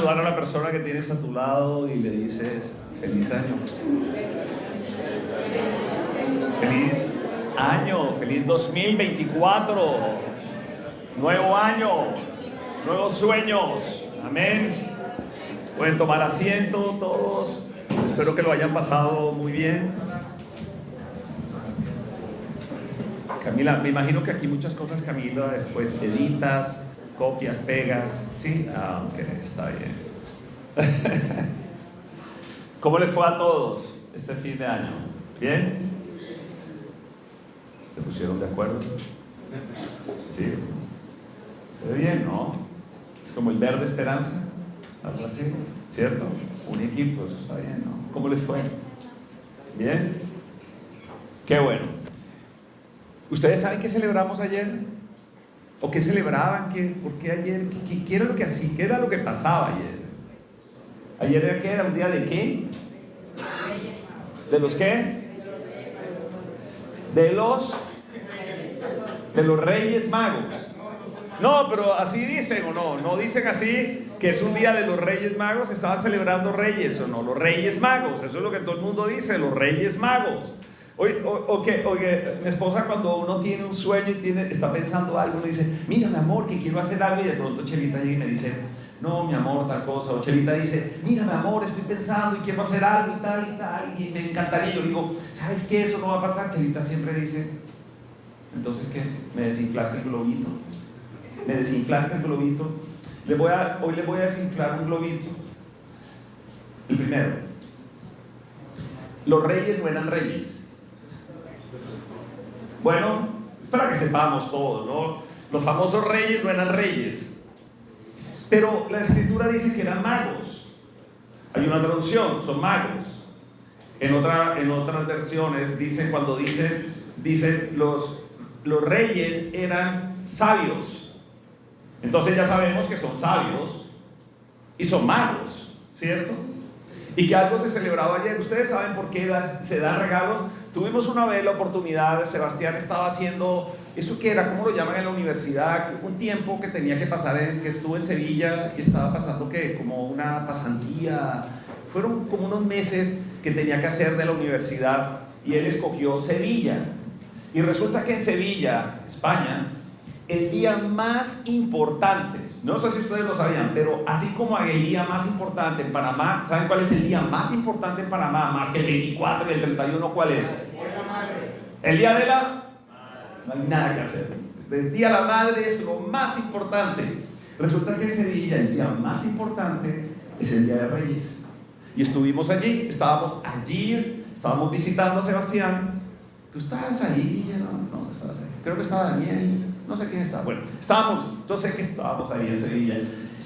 saludar a la persona que tienes a tu lado y le dices feliz año. Feliz año, feliz 2024. Nuevo año, nuevos sueños. Amén. Pueden tomar asiento todos. Espero que lo hayan pasado muy bien. Camila, me imagino que aquí muchas cosas, Camila, después editas, copias, pegas. ¿Sí? Ah, ok, está bien. ¿Cómo les fue a todos este fin de año? ¿Bien? ¿Se pusieron de acuerdo? Sí. Se ve bien, ¿no? Es como el verde esperanza, algo así, ¿cierto? Un equipo, eso está bien, ¿no? ¿Cómo les fue? ¿Bien? Qué bueno. ¿Ustedes saben qué celebramos ayer? ¿O qué celebraban? ¿Por qué ayer? ¿Qué era lo que hacía? ¿Qué era lo que pasaba ayer? ¿Ayer era qué? ¿Era un día de qué? ¿De los qué? De los Reyes Magos. No, pero así dicen o no. No dicen así que es un día de los Reyes Magos. Estaban celebrando Reyes o no. Los Reyes Magos. Eso es lo que todo el mundo dice. Los Reyes Magos. Oye, mi esposa, cuando uno tiene un sueño y está pensando algo, uno dice, mira mi amor, que quiero hacer algo, y de pronto Chelita llega y me dice, no mi amor, tal cosa. O Chelita dice, mira mi amor, estoy pensando y quiero hacer algo y tal, y me encantaría. Yo digo, ¿sabes qué? Eso no va a pasar. Chelita siempre dice, entonces ¿qué? Me desinflaste el globito. Me desinflaste el globito. Hoy le voy a desinflar un globito. El primero, los reyes no eran reyes. Bueno, para que sepamos todos, ¿no? Los famosos reyes no eran reyes, pero la escritura dice que eran magos. Hay una traducción, son magos. En otras versiones dicen, cuando dicen los reyes eran sabios. Entonces ya sabemos que son sabios y son magos, ¿cierto? Y que algo se celebraba ayer. ¿Ustedes saben por qué se dan regalos? Tuvimos una vez la oportunidad, Sebastián estaba haciendo, ¿eso qué era? ¿Cómo lo llaman en la universidad? Un tiempo que tenía que pasar, que estuvo en Sevilla y estaba pasando como una pasantía. Fueron como unos meses que tenía que hacer de la universidad y él escogió Sevilla. Y resulta que en Sevilla, España, el día más importante, no sé si ustedes lo sabían, pero así como el día más importante en Panamá, ¿saben cuál es el día más importante en Panamá? Más que el 24 y el 31, ¿cuál es? El día de la... No hay nada que hacer. El día de la madre es lo más importante. Resulta que en Sevilla el día más importante es el día de Reyes. Y estuvimos allí, estábamos visitando a Sebastián. ¿Tú estabas ahí? No estabas ahí. Creo que estaba Daniel. No sé quién estaba. Bueno, yo sé que estábamos ahí en Sevilla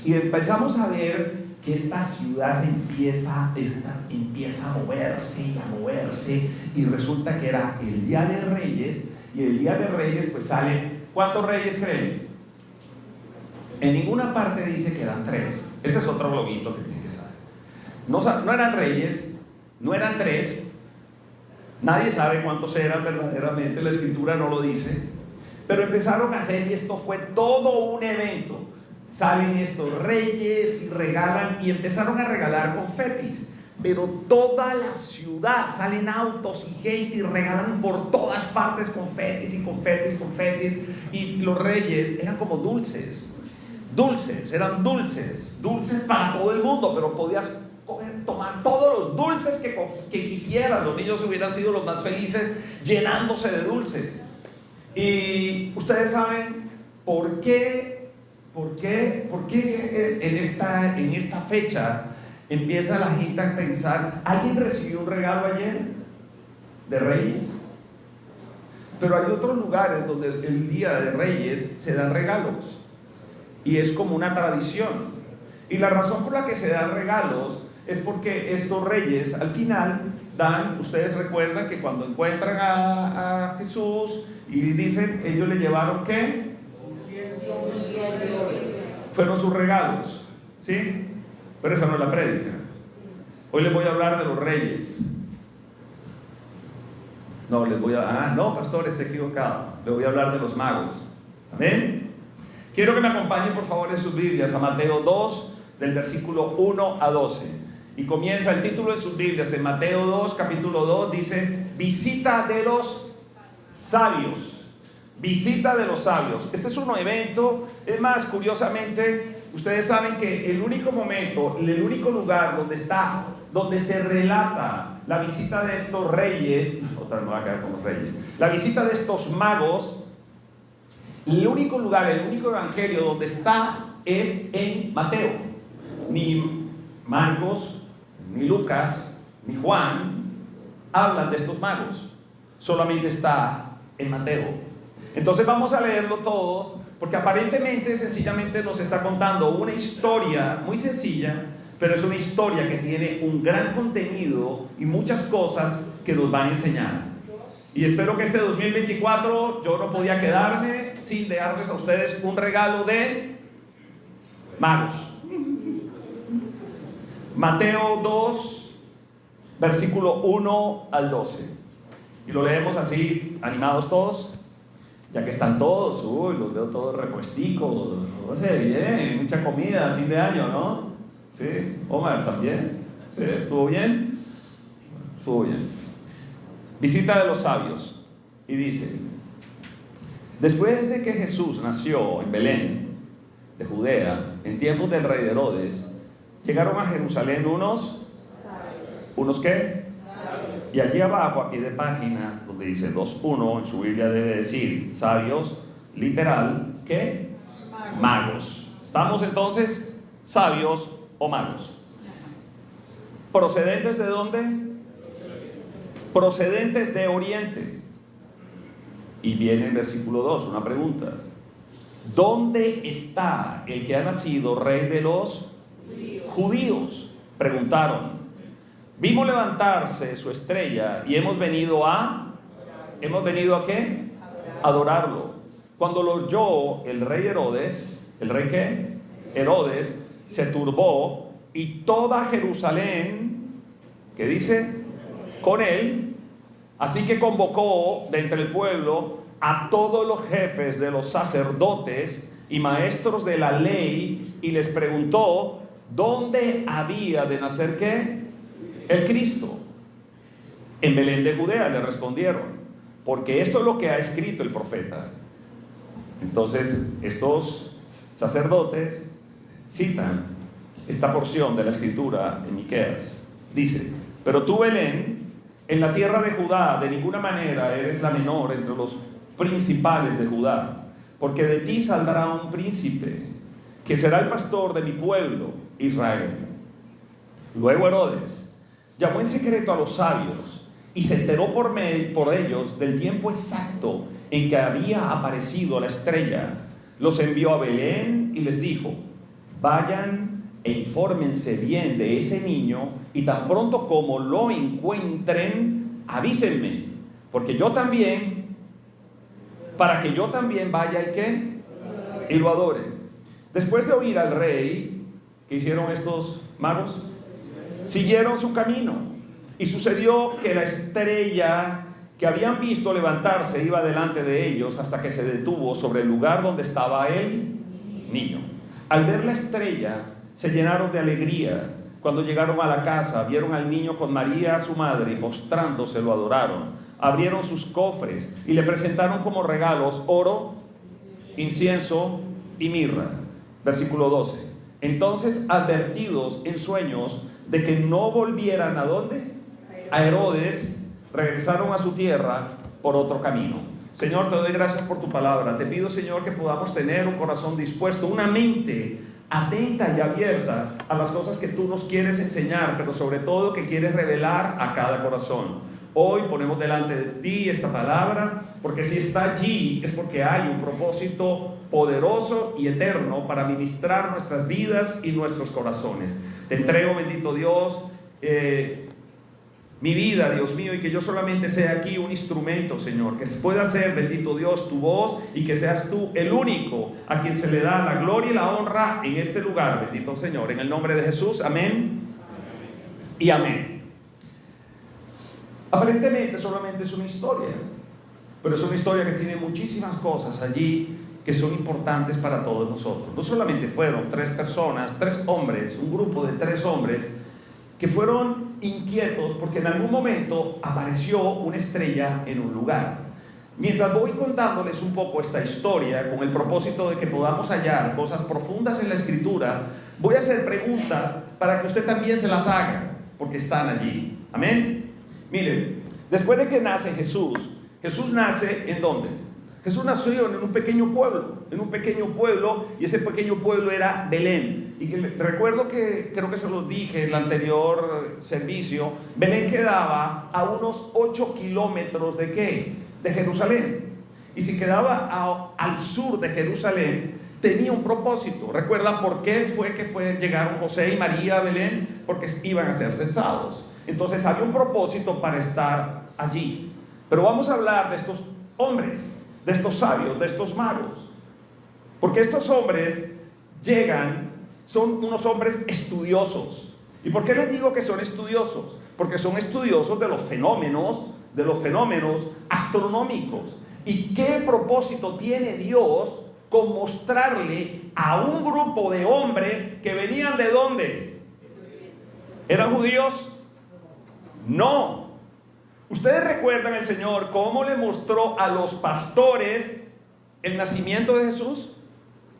y empezamos a ver que esta ciudad empieza a moverse y resulta que era el Día de Reyes y el Día de Reyes pues sale, ¿cuántos reyes creen? En ninguna parte dice que eran 3. Ese es otro globito que tiene que saber. No eran reyes, no eran 3. Nadie sabe cuántos eran verdaderamente, la escritura no lo dice. Pero empezaron a hacer y esto fue todo un evento. Salen estos reyes y regalan y empezaron a regalar confetis. Pero toda la ciudad, salen autos y gente y regalan por todas partes confetis. Y los reyes eran como dulces eran dulces para todo el mundo, pero podías tomar todos los dulces que quisieras. Los niños hubieran sido los más felices llenándose de dulces. Y ustedes saben por qué en esta fecha empieza la gente a pensar, ¿alguien recibió un regalo ayer de Reyes? Pero hay otros lugares donde el día de Reyes se dan regalos y es como una tradición. Y la razón por la que se dan regalos es porque estos reyes al final ustedes recuerdan que cuando encuentran a Jesús y dicen, ellos le llevaron ¿qué? Fueron sus regalos, ¿sí? Pero esa no es la prédica. Hoy les voy a hablar de los reyes. No, pastor, está equivocado. Les voy a hablar de los magos. ¿Amén? Quiero que me acompañen por favor en sus Biblias a Mateo 2, del versículo 1 a 12. Y comienza el título de sus Biblias en Mateo 2, capítulo 2, dice: visita de los sabios. Visita de los sabios. Este es un evento. Es más, curiosamente, ustedes saben que el único momento, el único lugar donde se relata la visita de estos reyes, otra no va a quedar con los reyes, la visita de estos magos, el único lugar, el único evangelio donde está es en Mateo. Ni Marcos, ni Lucas, ni Juan hablan de estos magos. Solamente está en Mateo. Entonces vamos a leerlo todos, porque aparentemente, sencillamente nos está contando una historia muy sencilla, pero es una historia que tiene un gran contenido y muchas cosas que nos van a enseñar. Y espero que este 2024 yo no podía quedarme sin dejarles a ustedes un regalo de magos. Mateo 2, versículo 1 al 12. Y lo leemos así, animados todos. Ya que están todos, los veo todos repuesticos, no sé, bien, mucha comida a fin de año, ¿no? Sí, Omar también. Sí, ¿estuvo bien? Estuvo bien. Visita de los sabios. Y dice: después de que Jesús nació en Belén, de Judea, en tiempos del rey Herodes, llegaron a Jerusalén unos sabios. ¿Unos qué? Y allí abajo, aquí de página, donde dice 2.1, en su Biblia debe decir sabios, literal, ¿qué? Magos. ¿Estamos entonces sabios o magos? ¿Procedentes de dónde? Procedentes de Oriente. Y viene el versículo 2, una pregunta. ¿Dónde está el que ha nacido rey de los judíos? Preguntaron. Vimos levantarse su estrella y hemos venido a ¿qué? Adorarlo. Cuando lo oyó el rey Herodes, ¿el rey qué? Herodes se turbó y toda Jerusalén, ¿qué dice? Con él. Así que convocó de entre el pueblo a todos los jefes de los sacerdotes y maestros de la ley y les preguntó dónde había de nacer ¿qué? El Cristo. En Belén de Judea, le respondieron, porque esto es lo que ha escrito el profeta. Entonces estos sacerdotes citan esta porción de la escritura en Miqueas. Dice: pero tú, Belén, en la tierra de Judá, de ninguna manera eres la menor entre los principales de Judá, porque de ti saldrá un príncipe que será el pastor de mi pueblo Israel. Luego Herodes llamó en secreto a los sabios y se enteró por ellos del tiempo exacto en que había aparecido la estrella. Los envió a Belén y les dijo: vayan e infórmense bien de ese niño y tan pronto como lo encuentren, avísenme, porque yo también, para que yo también vaya y ¿qué? Y lo adore. Después de oír al rey, ¿qué hicieron estos magos? Siguieron su camino, y sucedió que la estrella que habían visto levantarse iba delante de ellos hasta que se detuvo sobre el lugar donde estaba el niño. Al ver la estrella se llenaron de alegría. Cuando llegaron a la casa, vieron al niño con María su madre y postrándose lo adoraron. Abrieron sus cofres y le presentaron como regalos oro, incienso y mirra. Versículo 12. Entonces, advertidos en sueños de que no volvieran ¿a dónde? A Herodes, regresaron a su tierra por otro camino. Señor, te doy gracias por tu palabra. Te pido, Señor, que podamos tener un corazón dispuesto, una mente atenta y abierta a las cosas que tú nos quieres enseñar, pero sobre todo que quieres revelar a cada corazón. Hoy ponemos delante de ti esta palabra, porque si está allí es porque hay un propósito poderoso y eterno para ministrar nuestras vidas y nuestros corazones. Te entrego, bendito Dios, mi vida, Dios mío, y que yo solamente sea aquí un instrumento, Señor, que pueda ser, bendito Dios, tu voz, y que seas tú el único a quien se le da la gloria y la honra en este lugar, bendito Señor, en el nombre de Jesús, amén y amén. Aparentemente solamente es una historia, pero es una historia que tiene muchísimas cosas allí que son importantes para todos nosotros. No solamente fueron 3 personas, 3 hombres, un grupo de 3 hombres que fueron inquietos porque en algún momento apareció una estrella en un lugar. Mientras voy contándoles un poco esta historia con el propósito de que podamos hallar cosas profundas en la Escritura, voy a hacer preguntas para que usted también se las haga, porque están allí. Amén. Miren, después de que nace Jesús, Jesús nace ¿en dónde? Jesús nació en un pequeño pueblo, y ese pequeño pueblo era Belén. Y recuerdo que, creo que se los dije en el anterior servicio, Belén quedaba a unos 8 kilómetros ¿de qué? De Jerusalén. Y si quedaba al sur de Jerusalén, tenía un propósito. ¿Recuerdan por qué llegaron José y María a Belén? Porque iban a ser censados. Entonces había un propósito para estar allí. Pero vamos a hablar de estos hombres, de estos sabios, de estos magos. Porque estos hombres son unos hombres estudiosos. ¿Y por qué les digo que son estudiosos? Porque son estudiosos de los fenómenos astronómicos. ¿Y qué propósito tiene Dios con mostrarle a un grupo de hombres que venían de dónde? ¿Eran judíos? No. ¿Ustedes recuerdan el Señor cómo le mostró a los pastores el nacimiento de Jesús?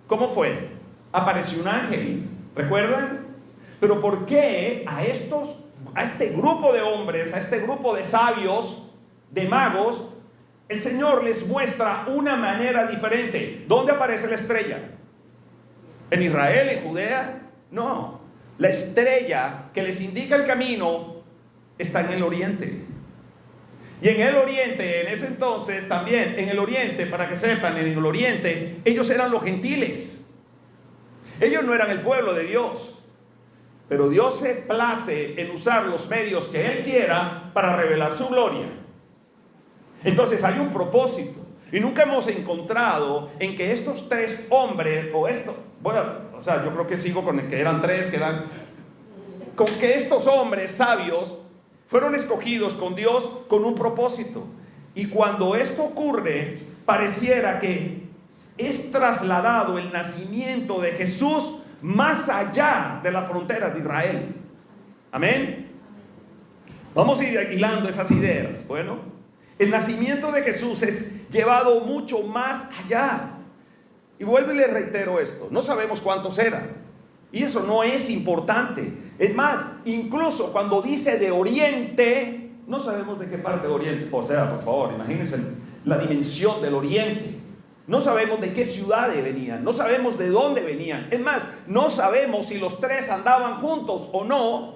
¿Cómo fue? Apareció un ángel, ¿recuerdan? Pero ¿por qué a este grupo de hombres, a este grupo de sabios, de magos, el Señor les muestra una manera diferente? ¿Dónde aparece la estrella? ¿En Israel, en Judea? No. La estrella que les indica el camino está en el oriente. Y en el oriente, en ese entonces también, en el oriente, para que sepan, en el oriente, ellos eran los gentiles. Ellos no eran el pueblo de Dios. Pero Dios se place en usar los medios que Él quiera para revelar su gloria. Entonces hay un propósito. Y nunca hemos encontrado en que estos 3 hombres, yo creo que sigo con el que eran 3, con que estos hombres sabios fueron escogidos con Dios con un propósito. Y cuando esto ocurre, pareciera que es trasladado el nacimiento de Jesús más allá de las fronteras de Israel. Amén. Vamos a ir hilando esas ideas. Bueno, el nacimiento de Jesús es llevado mucho más allá. Y vuelvo y le reitero esto: no sabemos cuántos eran. Y eso no es importante. Es más, incluso cuando dice de oriente, no sabemos de qué parte de oriente. O sea, por favor, imagínense la dimensión del oriente. No sabemos de qué ciudades venían, no sabemos de dónde venían. Es más, no sabemos si los 3 andaban juntos o no,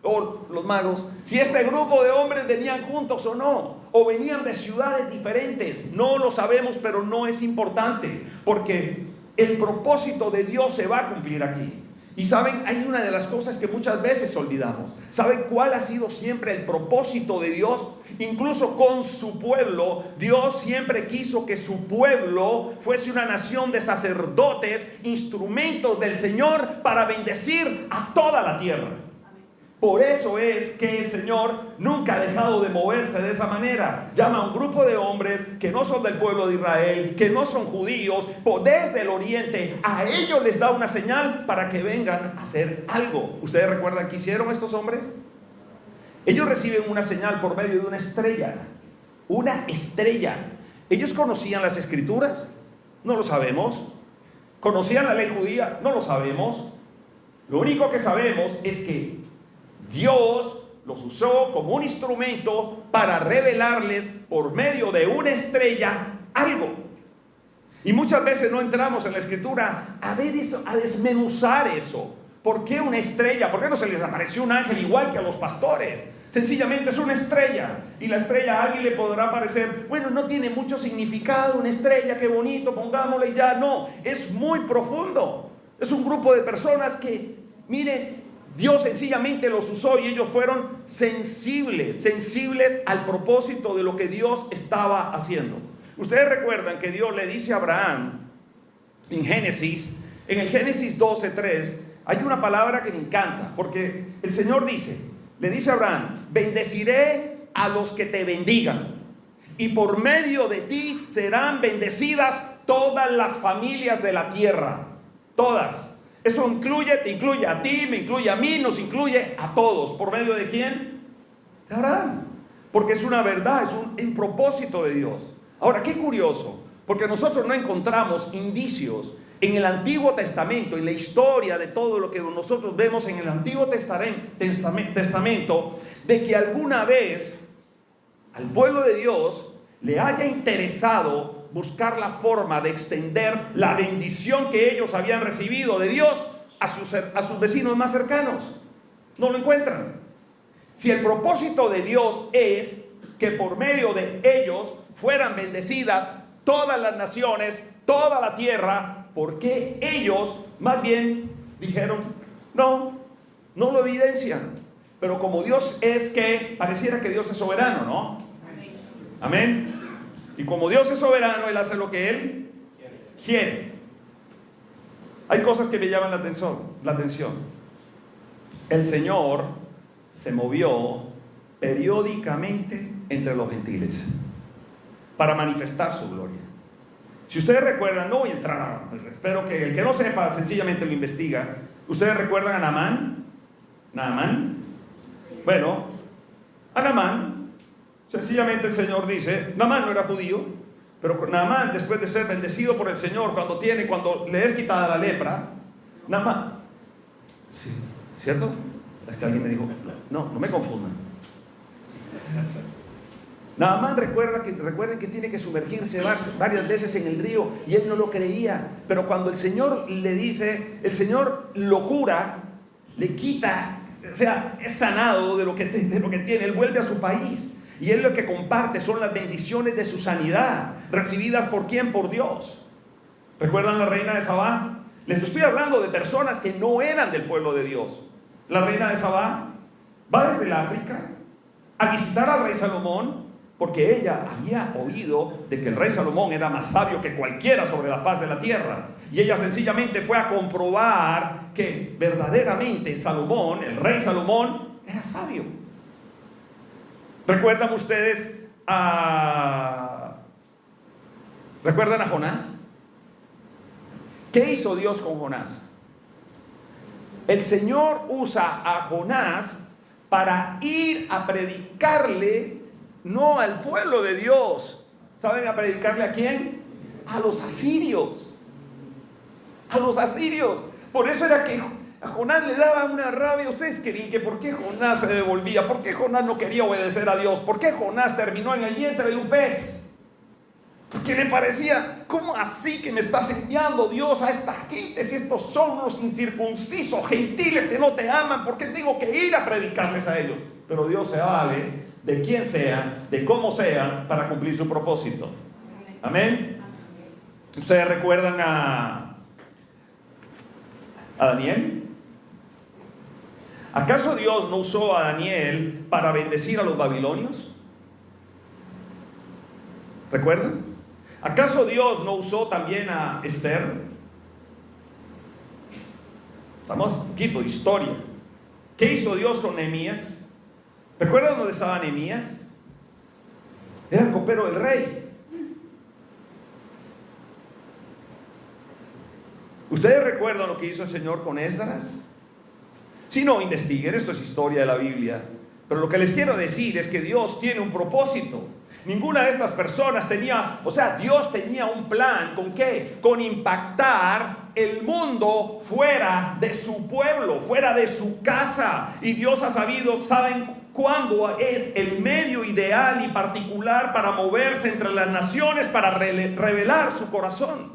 o los magos, si este grupo de hombres venían juntos o no, o venían de ciudades diferentes. No lo sabemos, pero no es importante, porque el propósito de Dios se va a cumplir aquí. Y saben, hay una de las cosas que muchas veces olvidamos. ¿Saben cuál ha sido siempre el propósito de Dios? Incluso con su pueblo, Dios siempre quiso que su pueblo fuese una nación de sacerdotes, instrumentos del Señor para bendecir a toda la tierra. Por eso es que el Señor nunca ha dejado de moverse de esa manera. Llama a un grupo de hombres que no son del pueblo de Israel, que no son judíos, desde el oriente. A ellos les da una señal para que vengan a hacer algo. ¿Ustedes recuerdan qué hicieron estos hombres? Ellos reciben una señal por medio de una estrella. Una estrella. ¿Ellos conocían las Escrituras? No lo sabemos. ¿Conocían la ley judía? No lo sabemos. Lo único que sabemos es que Dios los usó como un instrumento para revelarles por medio de una estrella algo. Y muchas veces no entramos en la Escritura a ver eso, a desmenuzar eso. ¿Por qué una estrella? ¿Por qué no se les apareció un ángel igual que a los pastores? Sencillamente es una estrella. Y la estrella a alguien le podrá parecer, bueno, no tiene mucho significado, una estrella, qué bonito, pongámosla y ya. No, es muy profundo. Es un grupo de personas que, miren, Dios sencillamente los usó y ellos fueron sensibles al propósito de lo que Dios estaba haciendo. Ustedes recuerdan que Dios le dice a Abraham en el Génesis 12:3, hay una palabra que me encanta, porque el Señor le dice a Abraham: bendeciré a los que te bendigan, y por medio de ti serán bendecidas todas las familias de la tierra. Todas. Eso te incluye a ti, me incluye a mí, nos incluye a todos. ¿Por medio de quién? De Abraham. Porque es una verdad, es un propósito de Dios. Ahora, qué curioso, porque nosotros no encontramos indicios en el Antiguo Testamento, en la historia de todo lo que nosotros vemos en el Antiguo Testamento, de que alguna vez al pueblo de Dios le haya interesado buscar la forma de extender la bendición que ellos habían recibido de Dios a sus vecinos más cercanos. No lo encuentran. Si el propósito de Dios es que por medio de ellos fueran bendecidas todas las naciones, toda la tierra, ¿por qué ellos más bien dijeron, no lo evidencian? Pero como Dios pareciera que Dios es soberano, ¿no? Amén. Y como Dios es soberano, Él hace lo que Él quiere. Hay cosas que me llaman la atención. El Señor se movió periódicamente entre los gentiles para manifestar su gloria. Si ustedes recuerdan, no voy a entrar, espero que el que no sepa sencillamente lo investiga. ¿Ustedes recuerdan a Naamán? Bueno, a Naamán, sencillamente el Señor dice, Naamán no era judío, pero Naamán, después de ser bendecido por el Señor, cuando le es quitada la lepra, Naamán, sí, ¿cierto? Es que alguien me dijo, no me confundan. Naamán recuerden que tiene que sumergirse varias veces en el río, y él no lo creía, pero cuando el Señor le dice, el Señor lo cura, le quita, o sea, es sanado de lo que tiene, él vuelve a su país, y él lo que comparte son las bendiciones de su sanidad, recibidas ¿por quién? Por Dios. ¿Recuerdan la reina de Sabá? Les estoy hablando de personas que no eran del pueblo de Dios. La reina de Sabá va desde el África a visitar al rey Salomón, porque ella había oído de que el rey Salomón era más sabio que cualquiera sobre la faz de la tierra, y ella sencillamente fue a comprobar que verdaderamente Salomón, el rey Salomón, era sabio. ¿Recuerdan ustedes ¿recuerdan a Jonás? ¿Qué hizo Dios con Jonás? El Señor usa a Jonás para ir a predicarle, no al pueblo de Dios. ¿Saben a predicarle a quién? A los asirios. A los asirios. Por eso era que a Jonás le daba una rabia. Ustedes creen que por qué Jonás se devolvía, por qué Jonás no quería obedecer a Dios, por qué Jonás terminó en el vientre de un pez. Porque le parecía, ¿cómo así que me estás enviando Dios a esta gente si estos son unos incircuncisos, gentiles que no te aman? ¿Por qué tengo que ir a predicarles a ellos? Pero Dios se vale de quien sea, de cómo sea, para cumplir su propósito. Amén. ¿Ustedes recuerdan a Daniel? ¿Acaso Dios no usó a Daniel para bendecir a los babilonios? ¿Recuerdan? ¿Acaso Dios no usó también a Esther? Estamos un poquito de historia. ¿Qué hizo Dios con Nehemías? ¿Recuerdan dónde estaba Nehemías? Era el copero del rey. ¿Ustedes recuerdan lo que hizo el Señor con Esdras? Si no, investiguen, esto es historia de la Biblia. Pero lo que les quiero decir es que Dios tiene un propósito. Ninguna de estas personas Dios tenía un plan. ¿Con qué? Con impactar el mundo fuera de su pueblo, fuera de su casa. Y Dios ¿saben cuándo es el medio ideal y particular para moverse entre las naciones, para revelar su corazón?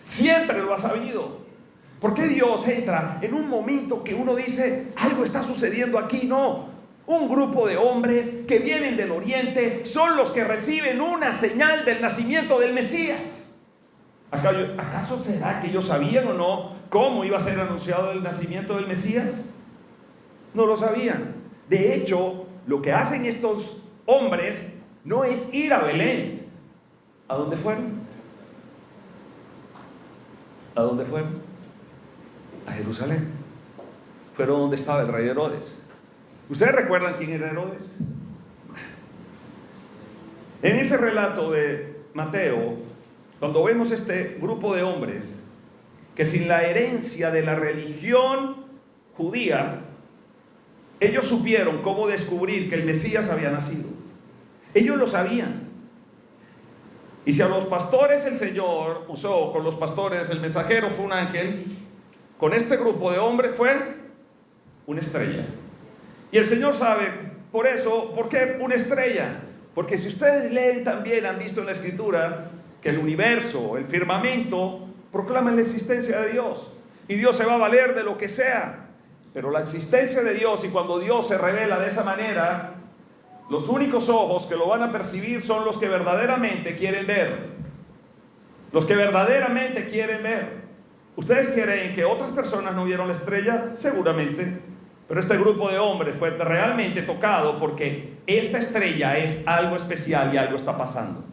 Siempre lo ha sabido. ¿Por qué Dios entra en un momento que uno dice, algo está sucediendo aquí? No. Un grupo de hombres que vienen del oriente son los que reciben una señal del nacimiento del Mesías. ¿Acaso será que ellos sabían o no cómo iba a ser anunciado el nacimiento del Mesías? No lo sabían. De hecho, lo que hacen estos hombres no es ir a Belén. ¿A dónde fueron? ¿A dónde fueron? A Jerusalén. Fueron donde estaba el rey Herodes. ¿Ustedes recuerdan quién era Herodes? En ese relato de Mateo, cuando vemos este grupo de hombres que sin la herencia de la religión judía, ellos supieron cómo descubrir que el Mesías había nacido. Ellos lo sabían. Y si a los pastores el Señor usó, con los pastores el mensajero fue un ángel, con este grupo de hombres fue una estrella. Y el Señor sabe, por eso, ¿por qué una estrella? Porque si ustedes leen también, han visto en la Escritura, que el universo, el firmamento, proclaman la existencia de Dios. Y Dios se va a valer de lo que sea. Pero la existencia de Dios, y cuando Dios se revela de esa manera, los únicos ojos que lo van a percibir son los que verdaderamente quieren ver. Los que verdaderamente quieren ver. ¿Ustedes creen que otras personas no vieron la estrella? Seguramente. Pero este grupo de hombres fue realmente tocado porque esta estrella es algo especial y algo está pasando.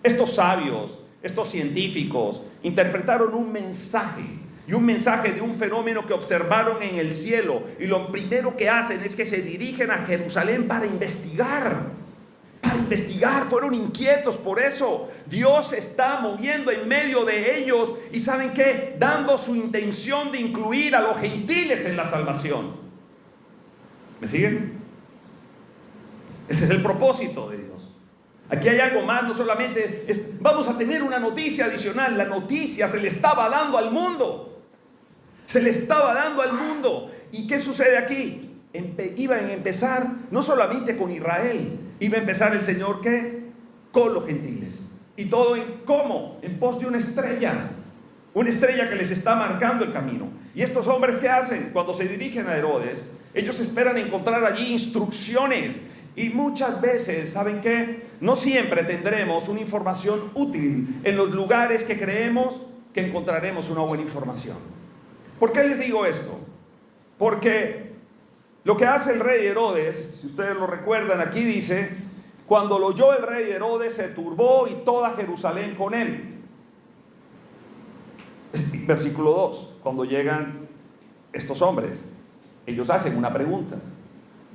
Estos sabios, estos científicos, interpretaron un mensaje. Y un mensaje de un fenómeno que observaron en el cielo. Y lo primero que hacen es que se dirigen a Jerusalén para investigar. Para investigar, fueron inquietos por eso. Dios se está moviendo en medio de ellos. Y ¿saben qué? Dando su intención de incluir a los gentiles en la salvación. ¿Me siguen? Ese es el propósito de Dios. Aquí hay algo más, no solamente vamos a tener una noticia adicional. La noticia se le estaba dando al mundo. Se le estaba dando al mundo. ¿Y qué sucede aquí? Iban a empezar no solamente con Israel. Iba a empezar el Señor, ¿qué? Con los gentiles. ¿Y todo cómo? En pos de una estrella. Una estrella que les está marcando el camino. ¿Y estos hombres qué hacen? Cuando se dirigen a Herodes, ellos esperan encontrar allí instrucciones. Y muchas veces, ¿saben qué? No siempre tendremos una información útil en los lugares que creemos que encontraremos una buena información. ¿Por qué les digo esto? Porque lo que hace el rey Herodes, si ustedes lo recuerdan, aquí dice, cuando lo oyó el rey Herodes se turbó y toda Jerusalén con él. Versículo 2, cuando llegan estos hombres, ellos hacen una pregunta.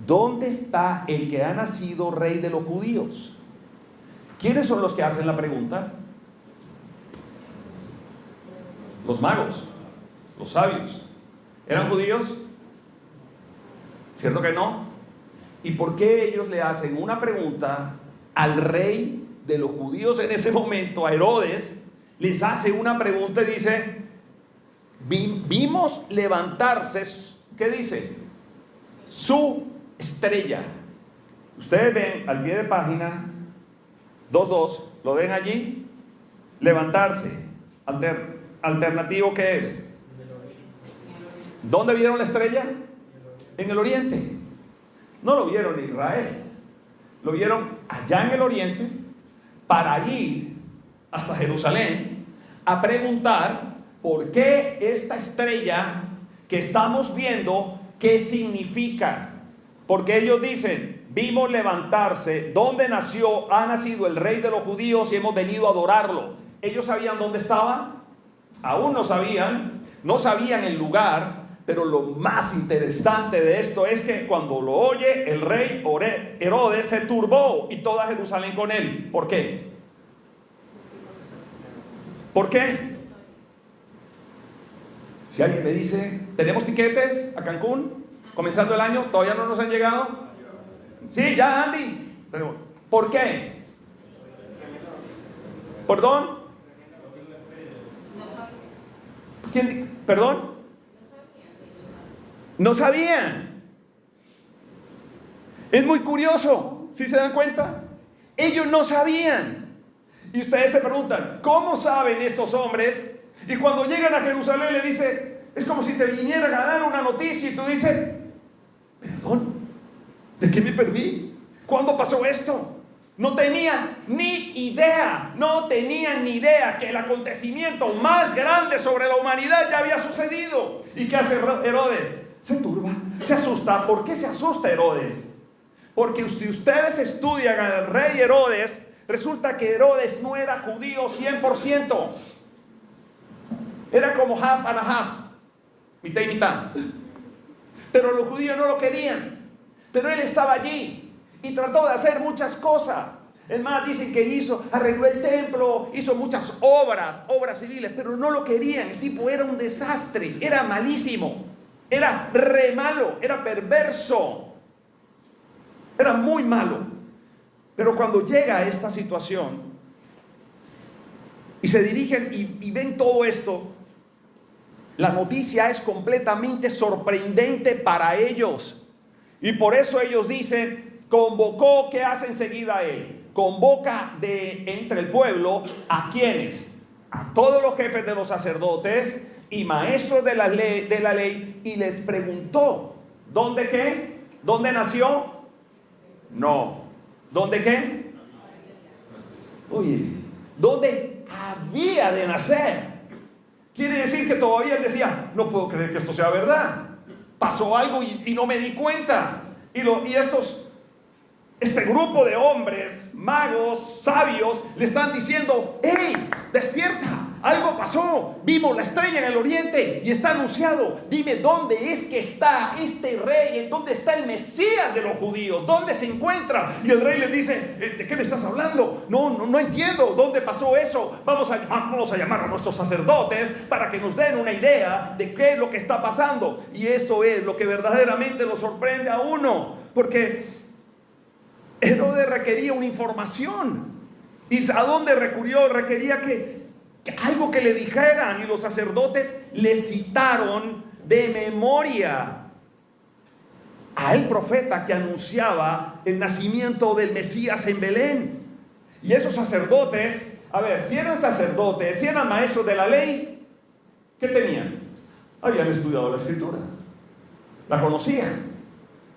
¿Dónde está el que ha nacido rey de los judíos? ¿Quiénes son los que hacen la pregunta? Los magos, los sabios. ¿Eran judíos? ¿Cierto que no? ¿Y por qué ellos le hacen una pregunta al rey de los judíos en ese momento, a Herodes? Les hace una pregunta y dice, vimos levantarse, ¿qué dice? Su estrella. Ustedes ven al pie de página 2.2, ¿lo ven allí? Levantarse. Alternativo, ¿qué es? ¿Dónde vieron la estrella? En el oriente. No lo vieron en Israel, lo vieron allá en el oriente, para ir hasta Jerusalén a preguntar por qué esta estrella que estamos viendo, qué significa. Porque ellos dicen, vimos levantarse, ¿dónde nació? Ha nacido el rey de los judíos y hemos venido a adorarlo. ¿Ellos sabían dónde estaba? Aún no sabían el lugar. Pero lo más interesante de esto es que cuando lo oye, el rey Herodes se turbó y toda Jerusalén con él. ¿Por qué? ¿Por qué? Si alguien me dice, ¿tenemos tiquetes a Cancún? Comenzando el año, ¿todavía no nos han llegado? Sí, ya, Andy. Pero, ¿por qué? ¿Perdón? ¿Quién? ¿Perdón? No sabían. Es muy curioso, ¿sí se dan cuenta? Ellos no sabían. Y ustedes se preguntan, ¿cómo saben estos hombres? Y cuando llegan a Jerusalén le dice, es como si te vinieran a dar una noticia y tú dices, perdón, ¿de qué me perdí? ¿Cuándo pasó esto? No tenían ni idea que el acontecimiento más grande sobre la humanidad ya había sucedido. ¿Y qué hace Herodes? Se turba, se asusta. ¿Por qué se asusta Herodes? Porque si ustedes estudian al rey Herodes, resulta que Herodes no era judío 100%. Era como half and a half, mitad y mitad. Pero los judíos no lo querían. Pero él estaba allí y trató de hacer muchas cosas. Es más, dicen que arregló el templo, hizo muchas obras civiles, pero no lo querían. El tipo era un desastre, era malísimo, era re malo, era perverso, era muy malo. Pero cuando llega a esta situación y se dirigen y ven todo esto, la noticia es completamente sorprendente para ellos. Y por eso ellos dicen, convocó, ¿qué hace enseguida él? Convoca entre el pueblo, ¿a quiénes? A todos los jefes de los sacerdotes y maestros de la ley, y les preguntó, ¿dónde qué? ¿Dónde nació? No. ¿Dónde qué? Oye, ¿dónde había de nacer? Quiere decir que todavía él decía, no puedo creer que esto sea verdad. Pasó algo y no me di cuenta. Este grupo de hombres, magos, sabios, le están diciendo, ¡hey, despierta! Algo pasó. Vimos la estrella en el oriente y está anunciado. Dime, ¿dónde es que está este rey? ¿Dónde está el Mesías de los judíos? ¿Dónde se encuentra? Y el rey les dice, ¿de qué me estás hablando? No entiendo. ¿Dónde pasó eso? Vamos a llamar a nuestros sacerdotes para que nos den una idea de qué es lo que está pasando. Y esto es lo que verdaderamente lo sorprende a uno. Porque Herodes requería una información. ¿Y a dónde recurrió? Requería que algo que le dijeran, y los sacerdotes le citaron de memoria al profeta que anunciaba el nacimiento del Mesías en Belén. Y esos sacerdotes, a ver, si eran sacerdotes, si eran maestros de la ley, ¿qué tenían? Habían estudiado la escritura, la conocían,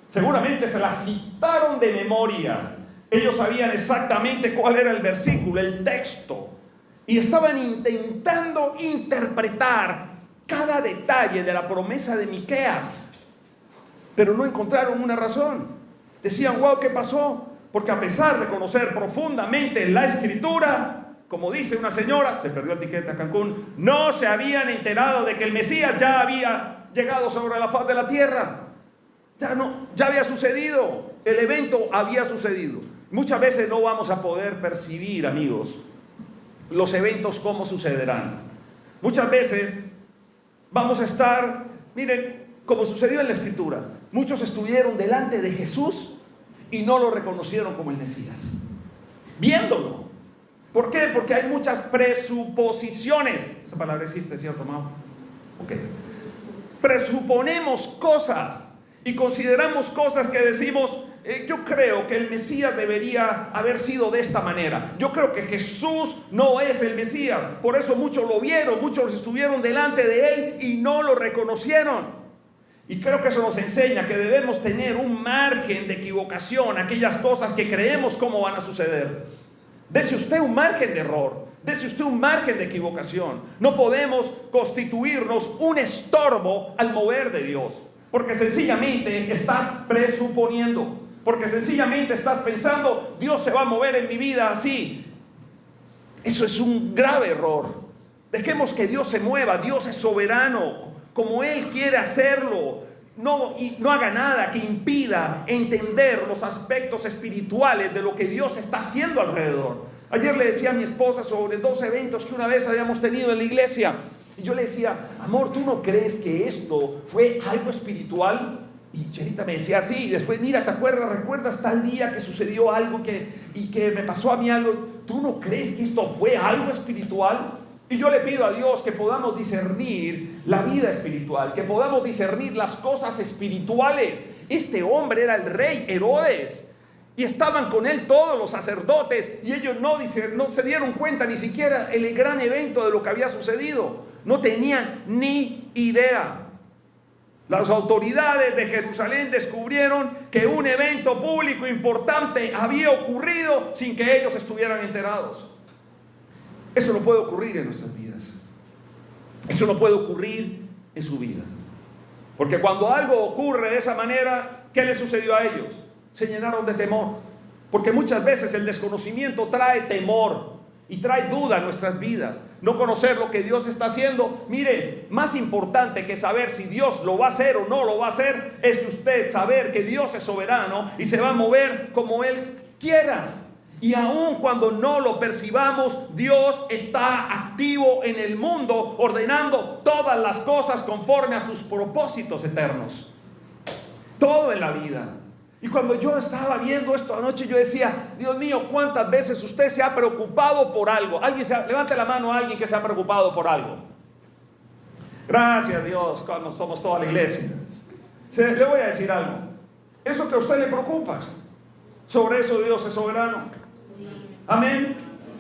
seguramente se la citaron de memoria. Ellos sabían exactamente cuál era el versículo, el texto, y estaban intentando interpretar cada detalle de la promesa de Miqueas, pero no encontraron una razón. Decían, wow, ¿qué pasó? Porque a pesar de conocer profundamente la escritura, como dice una señora, se perdió el tiquete a Cancún, no se habían enterado de que el Mesías ya había llegado sobre la faz de la tierra. Ya había sucedido, el evento había sucedido. Muchas veces no vamos a poder percibir, amigos, los eventos cómo sucederán. Muchas veces vamos a estar, miren, como sucedió en la escritura, muchos estuvieron delante de Jesús y no lo reconocieron como el Mesías, viéndolo. ¿Por qué? Porque hay muchas presuposiciones. Esa palabra existe, ¿cierto, Mau? Ok. Presuponemos cosas y consideramos cosas que decimos, yo creo que el Mesías debería haber sido de esta manera. Yo creo que Jesús no es el Mesías. Por eso muchos lo vieron, muchos estuvieron delante de él y no lo reconocieron. Y creo que eso nos enseña que debemos tener un margen de equivocación, aquellas cosas que creemos cómo van a suceder. Dese usted un margen de error, dese usted un margen de equivocación. No podemos constituirnos un estorbo al mover de Dios, porque sencillamente estás presuponiendo, porque sencillamente estás pensando, Dios se va a mover en mi vida así. Eso es un grave error. Dejemos que Dios se mueva. Dios es soberano, como Él quiere hacerlo. No haga nada que impida entender los aspectos espirituales de lo que Dios está haciendo alrededor. Ayer le decía a mi esposa sobre 2 eventos que una vez habíamos tenido en la iglesia. Y yo le decía, amor, ¿tú no crees que esto fue algo espiritual? Y Cherita me decía, sí. Y después, mira, ¿recuerdas tal día que sucedió algo y que me pasó a mí algo? ¿Tú no crees que esto fue algo espiritual? Y yo le pido a Dios que podamos discernir la vida espiritual, que podamos discernir las cosas espirituales. Este hombre era el rey Herodes y estaban con él todos los sacerdotes y ellos no se dieron cuenta ni siquiera el gran evento de lo que había sucedido. No tenían ni idea. Las autoridades de Jerusalén descubrieron que un evento público importante había ocurrido sin que ellos estuvieran enterados. Eso no puede ocurrir en nuestras vidas. Eso no puede ocurrir en su vida. Porque cuando algo ocurre de esa manera, ¿qué les sucedió a ellos? Se llenaron de temor. Porque muchas veces el desconocimiento trae temor y trae duda a nuestras vidas. No conocer lo que Dios está haciendo. Mire, más importante que saber si Dios lo va a hacer o no lo va a hacer, es que usted saber que Dios es soberano y se va a mover como Él quiera. Y aun cuando no lo percibamos, Dios está activo en el mundo, ordenando todas las cosas conforme a sus propósitos eternos. Todo en la vida. Y cuando yo estaba viendo esto anoche, yo decía, Dios mío, ¿cuántas veces usted se ha preocupado por algo? Levante la mano a alguien que se ha preocupado por algo. Gracias a Dios, cuando somos toda la iglesia. Le voy a decir algo. Eso que a usted le preocupa, sobre eso Dios es soberano. Amén.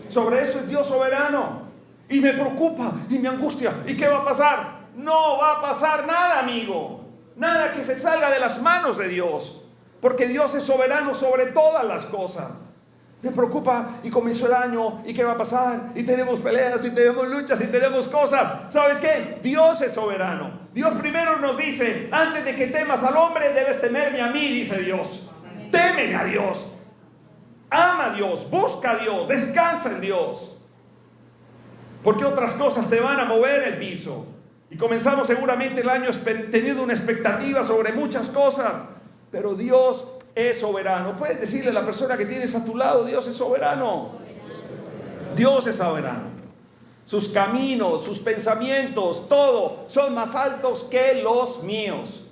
Sobre eso es Dios soberano. Y me preocupa y me angustia. ¿Y qué va a pasar? No va a pasar nada, amigo. Nada que se salga de las manos de Dios. Porque Dios es soberano sobre todas las cosas. Me preocupa y comenzó el año. ¿Y qué va a pasar? Y tenemos peleas, y tenemos luchas, y tenemos cosas. ¿Sabes qué? Dios es soberano. Dios primero nos dice, antes de que temas al hombre, debes temerme a mí, dice Dios. Temen a Dios. Ama a Dios, busca a Dios, descansa en Dios. Porque otras cosas te van a mover el piso. Y comenzamos seguramente el año teniendo una expectativa sobre muchas cosas. Pero Dios es soberano. Puedes decirle a la persona que tienes a tu lado, Dios es soberano. Dios es soberano. Sus caminos, sus pensamientos, todo son más altos que los míos.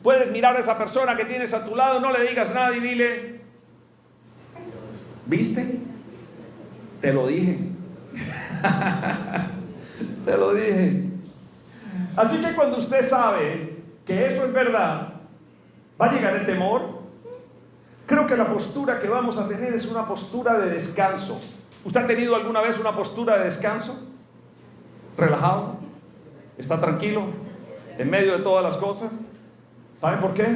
Puedes mirar a esa persona que tienes a tu lado, no le digas nada y dile, ¿viste? Te lo dije. Te lo dije. Así que cuando usted sabe que eso es verdad, ¿va a llegar el temor? Creo que la postura que vamos a tener es una postura de descanso. ¿Usted ha tenido alguna vez una postura de descanso? ¿Relajado? ¿Está tranquilo? ¿En medio de todas las cosas? ¿Saben por qué?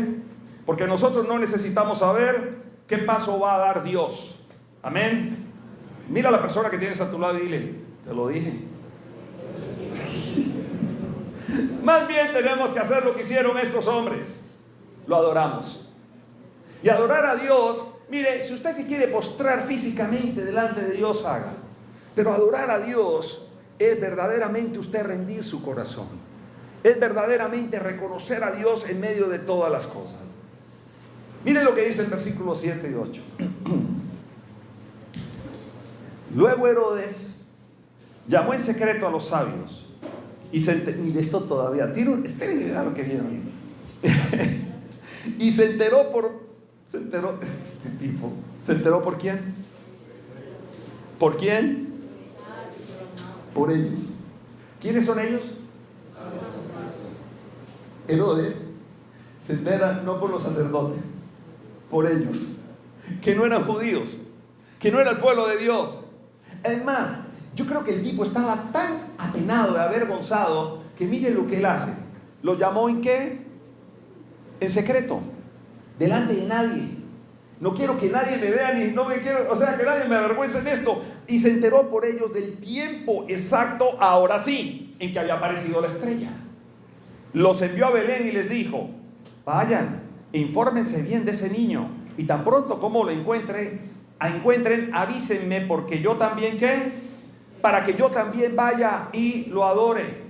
Porque nosotros no necesitamos saber qué paso va a dar Dios. Amén. Mira a la persona que tienes a tu lado y dile, te lo dije. Más bien tenemos que hacer lo que hicieron estos hombres. Lo adoramos. Y adorar a Dios, mire, si usted se quiere postrar físicamente delante de Dios, haga. Pero adorar a Dios es verdaderamente usted rendir su corazón. Es verdaderamente reconocer a Dios en medio de todas las cosas. Mire lo que dice el versículo 7 y 8. Luego Herodes llamó en secreto a los sabios y mire esto todavía, esperen y vean lo que viene ahorita. Y se enteró por quién. ¿Por quién? Por ellos. ¿Quiénes son ellos? Herodes se entera no por los sacerdotes, por ellos, que no eran judíos, que no era el pueblo de Dios. Además, yo creo que el tipo estaba tan apenado, avergonzado, que mire lo que él hace. Lo llamó ¿en qué? En secreto, delante de nadie. No quiero que nadie me vea, que nadie me avergüence en esto. Y se enteró por ellos del tiempo exacto, ahora sí, en que había aparecido la estrella. Los envió a Belén y les dijo, vayan, infórmense bien de ese niño, y tan pronto como lo encuentren, avísenme, porque yo también, ¿qué? Para que yo también vaya y lo adore.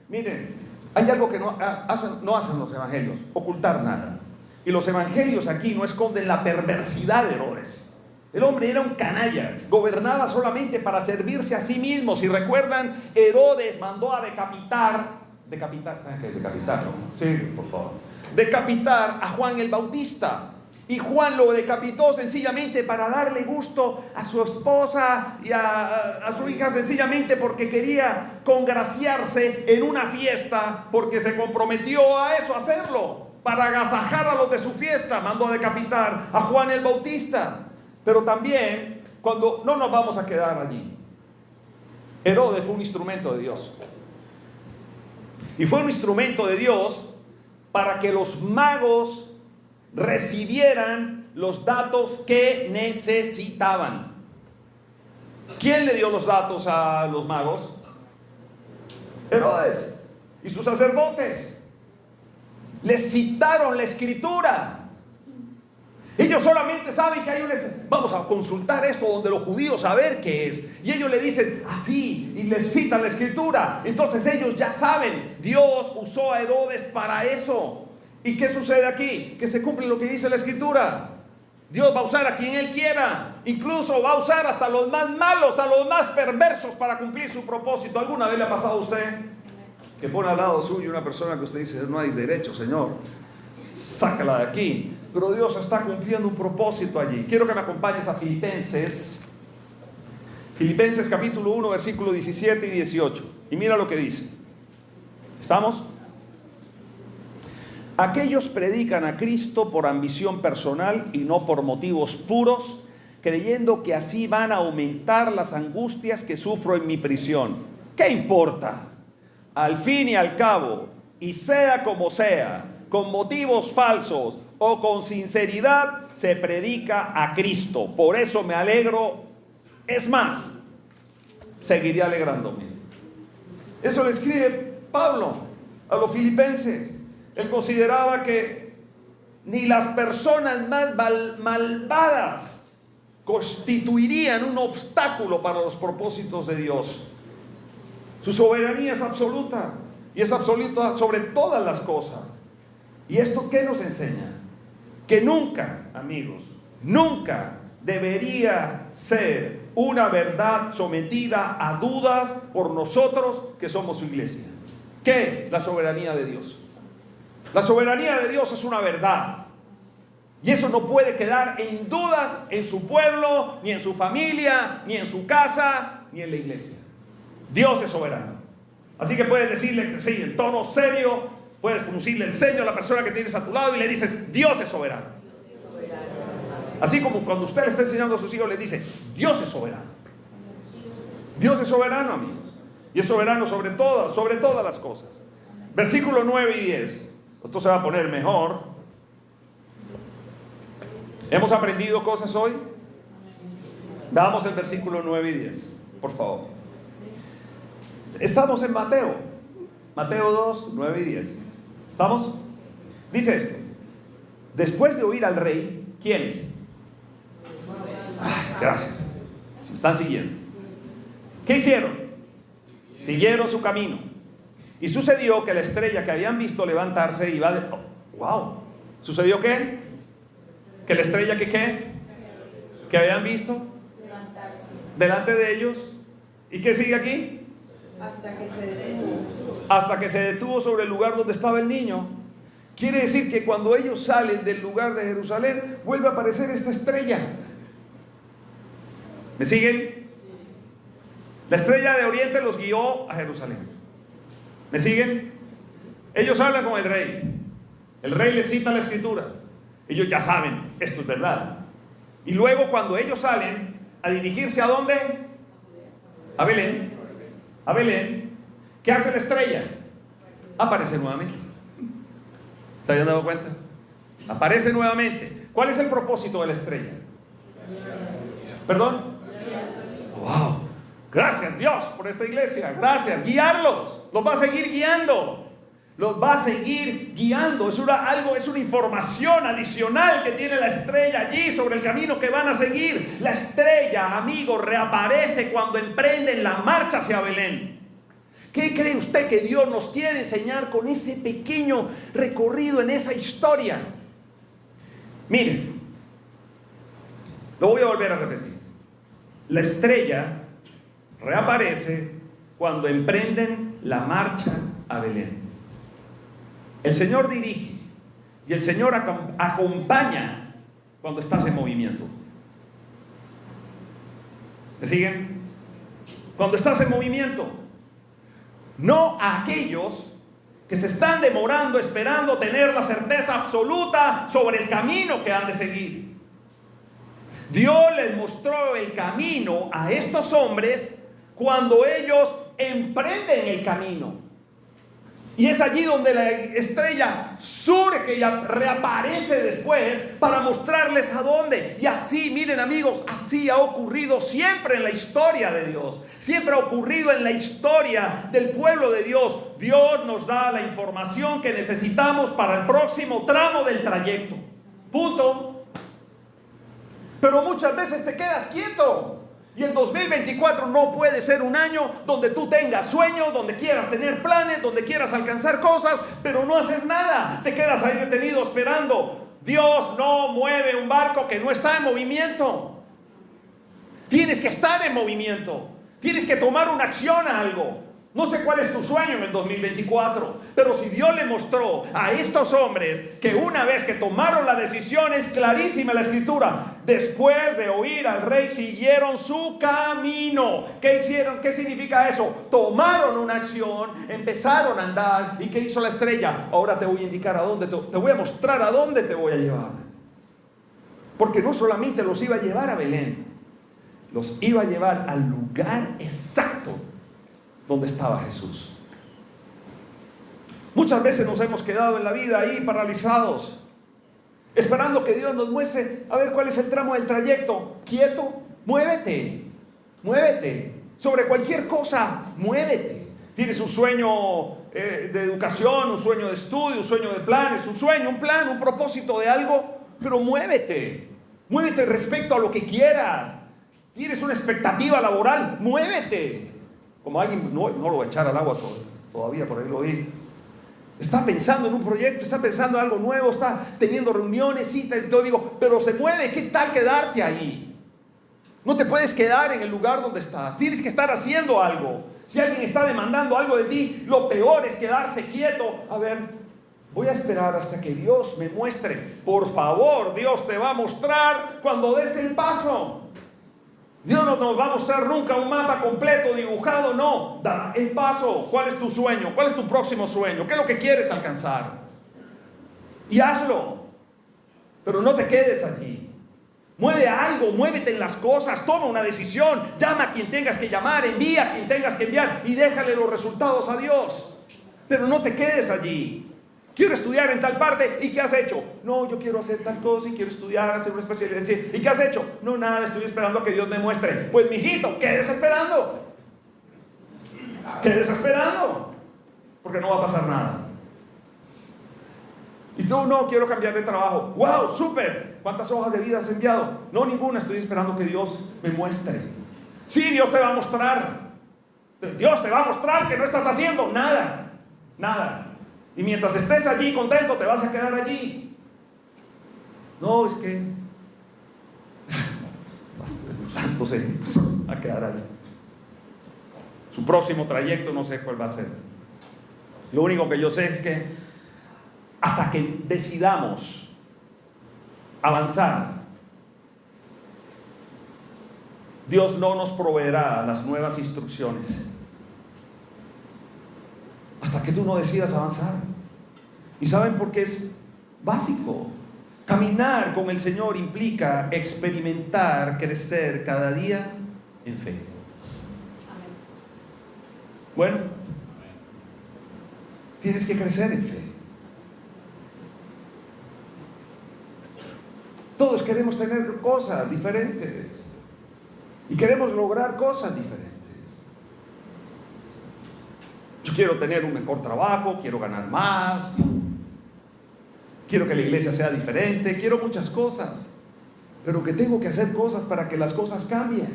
Miren, hay algo que no hacen los evangelios, ocultar nada. Y los evangelios aquí no esconden la perversidad de Herodes. El hombre era un canalla, gobernaba solamente para servirse a sí mismo. Si recuerdan, Herodes mandó a decapitar, ¿saben qué es decapitar? Sí, por favor. Decapitar a Juan el Bautista. Y Juan lo decapitó sencillamente para darle gusto a su esposa y a su hija, sencillamente porque quería congraciarse en una fiesta, porque se comprometió a eso, a hacerlo, para agasajar a los de su fiesta. Mandó a decapitar a Juan el Bautista. Pero también, cuando no nos vamos a quedar allí, Herodes fue un instrumento de Dios. Y fue un instrumento de Dios para que los magos recibieran los datos que necesitaban. ¿Quién le dio los datos a los magos? Herodes y sus sacerdotes. Les citaron la escritura. Ellos solamente saben que hay vamos a consultar esto donde los judíos a ver qué es. Y ellos le dicen, así, y les citan la escritura. Entonces ellos ya saben, Dios usó a Herodes para eso. ¿Y qué sucede aquí? Que se cumple lo que dice la escritura. Dios va a usar a quien Él quiera. Incluso va a usar hasta los más malos, a los más perversos para cumplir su propósito. ¿Alguna vez le ha pasado a usted que pone al lado suyo una persona que usted dice, no hay derecho, Señor, sácala de aquí? Pero Dios está cumpliendo un propósito allí. Quiero que me acompañes a Filipenses. Filipenses capítulo 1, versículo 17 y 18. Y mira lo que dice. ¿Estamos? Aquellos predican a Cristo por ambición personal y no por motivos puros, creyendo que así van a aumentar las angustias que sufro en mi prisión. ¿Qué importa? Al fin y al cabo, y sea como sea, con motivos falsos o con sinceridad, se predica a Cristo. Por eso me alegro. Es más, seguiré alegrándome. Eso le escribe Pablo a los filipenses. Él consideraba que ni las personas más malvadas constituirían un obstáculo para los propósitos de Dios. Su soberanía es absoluta y es absoluta sobre todas las cosas. ¿Y esto qué nos enseña? Que nunca, amigos, nunca debería ser una verdad sometida a dudas por nosotros que somos su iglesia. ¿Qué? La soberanía de Dios. La soberanía de Dios es una verdad. Y eso no puede quedar en dudas en su pueblo, ni en su familia, ni en su casa, ni en la iglesia. Dios es soberano. Así que puedes decirle, sí, en tono serio, puedes fruncirle el ceño a la persona que tienes a tu lado y le dices, Dios es soberano. Así como cuando usted le está enseñando a sus hijos, le dice, Dios es soberano. Dios es soberano, amigos. Y es soberano sobre todas las cosas. Versículo 9 y 10. Esto se va a poner mejor. ¿Hemos aprendido cosas hoy? Damos el versículo 9 y 10, por favor. Estamos en Mateo. Mateo 2, 9 y 10. ¿Estamos? Dice esto. Después de oír al rey, ¿quiénes? Gracias. Me están siguiendo. ¿Qué hicieron? Siguieron su camino. Y sucedió que la estrella que habían visto levantarse iba de... ¡Wow! ¿Sucedió qué? Que la estrella que ¿qué? Que habían visto levantarse delante de ellos. ¿Y qué sigue aquí? Hasta que se detuvo. Hasta que se detuvo sobre el lugar donde estaba el niño. Quiere decir que cuando ellos salen del lugar de Jerusalén, vuelve a aparecer esta estrella. ¿Me siguen? La estrella de Oriente los guió a Jerusalén. ¿Me siguen? Ellos hablan con el rey. El rey les cita la escritura. Ellos ya saben, esto es verdad. Y luego cuando ellos salen a dirigirse ¿a dónde? A Belén. A Belén. ¿Qué hace la estrella? Aparece nuevamente. ¿Se habían dado cuenta? Aparece nuevamente. ¿Cuál es el propósito de la estrella? ¿Perdón? ¡Wow! Gracias Dios por esta iglesia. Gracias. Guiarlos. Los va a seguir guiando. Los va a seguir guiando. Es una información adicional que tiene la estrella allí sobre el camino que van a seguir. La estrella, amigos, reaparece cuando emprenden la marcha hacia Belén. ¿Qué cree usted que Dios nos quiere enseñar con ese pequeño recorrido en esa historia? Miren, lo voy a volver a repetir. La estrella reaparece cuando emprenden la marcha a Belén. El Señor dirige y el Señor acompaña cuando estás en movimiento. ¿Me siguen? Cuando estás en movimiento. No a aquellos que se están demorando esperando tener la certeza absoluta sobre el camino que han de seguir. Dios les mostró el camino a estos hombres cuando ellos emprenden el camino. Y es allí donde la estrella surge y reaparece después para mostrarles a dónde. Y así, miren amigos, así ha ocurrido siempre en la historia de Dios. Siempre ha ocurrido en la historia del pueblo de Dios. Dios nos da la información que necesitamos para el próximo tramo del trayecto. Punto. Pero muchas veces te quedas quieto. Y el 2024 no puede ser un año donde tú tengas sueños, donde quieras tener planes, donde quieras alcanzar cosas, pero no haces nada. Te quedas ahí detenido esperando. Dios no mueve un barco que no está en movimiento. Tienes que estar en movimiento. Tienes que tomar una acción a algo. No sé cuál es tu sueño en el 2024, pero si Dios le mostró a estos hombres que una vez que tomaron la decisión, es clarísima la escritura, después de oír al rey siguieron su camino. ¿Qué hicieron? ¿Qué significa eso? Tomaron una acción, empezaron a andar. ¿Y qué hizo la estrella? Ahora te voy a indicar a dónde, te voy a mostrar a dónde te voy a llevar. Porque no solamente los iba a llevar a Belén, los iba a llevar al lugar exacto donde estaba Jesús. Muchas veces nos hemos quedado en la vida ahí paralizados, esperando que Dios nos muestre a ver cuál es el tramo del trayecto. Quieto, muévete, muévete. Sobre cualquier cosa, muévete. Tienes un sueño de educación, un sueño de estudio, un sueño de planes, un sueño, un plan, un propósito de algo, pero muévete. Muévete respecto a lo que quieras. Tienes una expectativa laboral, muévete. Como alguien, no lo voy a echar al agua todavía, por ahí lo vi. Está pensando en un proyecto, está pensando en algo nuevo, está teniendo reuniones, citas, y todo. Digo, pero se mueve, ¿qué tal quedarte ahí? No te puedes quedar en el lugar donde estás, tienes que estar haciendo algo. Si alguien está demandando algo de ti, lo peor es quedarse quieto. A ver, voy a esperar hasta que Dios me muestre. Por favor, Dios te va a mostrar cuando des el paso. Dios no nos va a mostrar nunca un mapa completo, dibujado, no. Da el paso. ¿Cuál es tu sueño? ¿Cuál es tu próximo sueño? ¿Qué es lo que quieres alcanzar? Y hazlo. Pero no te quedes allí. Mueve algo, muévete en las cosas, toma una decisión, llama a quien tengas que llamar, envía a quien tengas que enviar y déjale los resultados a Dios. Pero no te quedes allí. Quiero estudiar en tal parte. ¿Y qué has hecho? No, yo quiero hacer tal cosa y quiero estudiar, hacer una especialidad. ¿Y qué has hecho? No, nada, estoy esperando a que Dios me muestre. Pues mijito, quedes esperando. Quedes esperando. Porque no va a pasar nada. Y tú, no, quiero cambiar de trabajo. ¡Wow! ¡Súper! ¿Cuántas hojas de vida has enviado? No, ninguna, estoy esperando que Dios me muestre. Sí, Dios te va a mostrar. Dios te va a mostrar que no estás haciendo nada. Nada. Y mientras estés allí contento, te vas a quedar allí. No, es que tanto se va a quedar allí. Su próximo trayecto no sé cuál va a ser. Lo único que yo sé es que hasta que decidamos avanzar, Dios no nos proveerá las nuevas instrucciones hasta que tú no decidas avanzar. ¿Y saben por qué es básico? Caminar con el Señor implica experimentar, crecer cada día en fe. Bueno, tienes que crecer en fe. Todos queremos tener cosas diferentes y queremos lograr cosas diferentes. Yo quiero tener un mejor trabajo, quiero ganar más, quiero que la iglesia sea diferente, quiero muchas cosas, pero que tengo que hacer cosas para que las cosas cambien.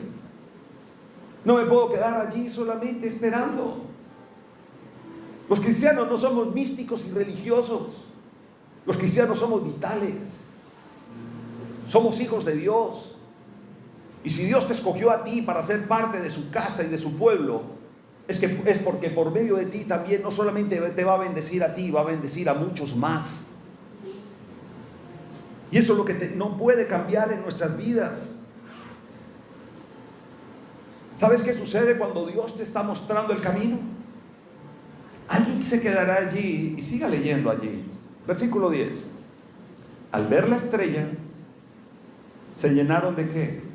No me puedo quedar allí solamente esperando. Los cristianos no somos místicos y religiosos. Los cristianos somos vitales. Somos hijos de Dios. Y si Dios te escogió a ti para ser parte de su casa y de su pueblo, es porque por medio de ti también no solamente te va a bendecir a ti, va a bendecir a muchos más. Y eso es lo que no puede cambiar en nuestras vidas. ¿Sabes qué sucede cuando Dios te está mostrando el camino? Alguien se quedará allí y siga leyendo allí. Versículo 10. Al ver la estrella, ¿se llenaron de qué?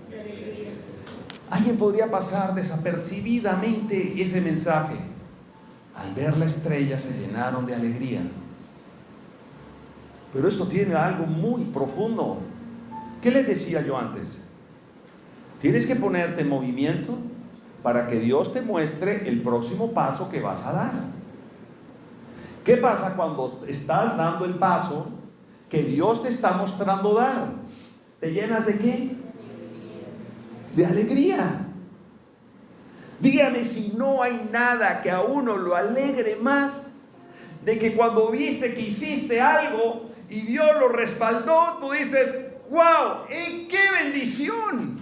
Alguien podría pasar desapercibidamente ese mensaje. Al ver la estrella se llenaron de alegría. Pero esto tiene algo muy profundo. ¿Qué les decía yo antes? Tienes que ponerte en movimiento para que Dios te muestre el próximo paso que vas a dar. ¿Qué pasa cuando estás dando el paso que Dios te está mostrando dar? ¿Te llenas de qué? De alegría. Dígame si no hay nada que a uno lo alegre más de que cuando viste que hiciste algo y Dios lo respaldó, tú dices, wow, qué bendición,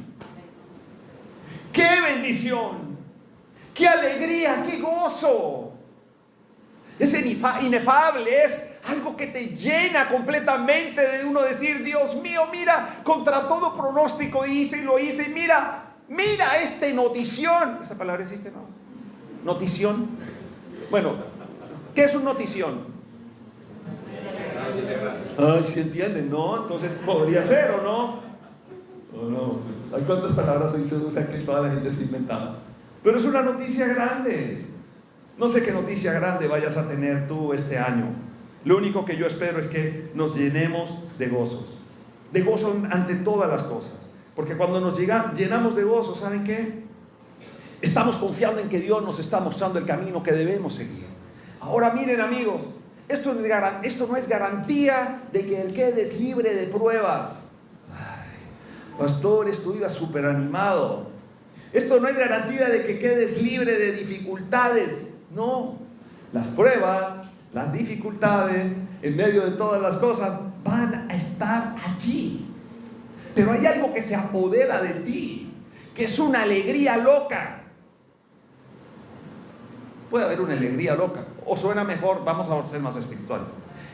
qué bendición, qué alegría, qué gozo. Es inefable, es algo que te llena completamente de uno decir, Dios mío, mira, contra todo pronóstico hice y lo hice, y mira este notición. ¿Esa palabra existe, no? Notición. Bueno, ¿qué es un notición? Ay, ¿se entienden, no? Entonces podría ser, ¿o no? ¿O no? ¿Hay cuántas palabras hoy se usan que toda la gente se inventaba? Pero es una noticia grande. No sé qué noticia grande vayas a tener tú este año. Lo único que yo espero es que nos llenemos de gozos. De gozo ante todas las cosas. Porque cuando nos llenamos de gozo, ¿saben qué? Estamos confiando en que Dios nos está mostrando el camino que debemos seguir. Ahora miren, amigos, esto no es garantía de que el quedes libre de pruebas. Ay, pastor, esto iba súper animado. Esto no es garantía de que quedes libre de dificultades. No, las pruebas, las dificultades, en medio de todas las cosas, van a estar allí. Pero hay algo que se apodera de ti, que es una alegría loca. Puede haber una alegría loca, o suena mejor, vamos a ser más espirituales.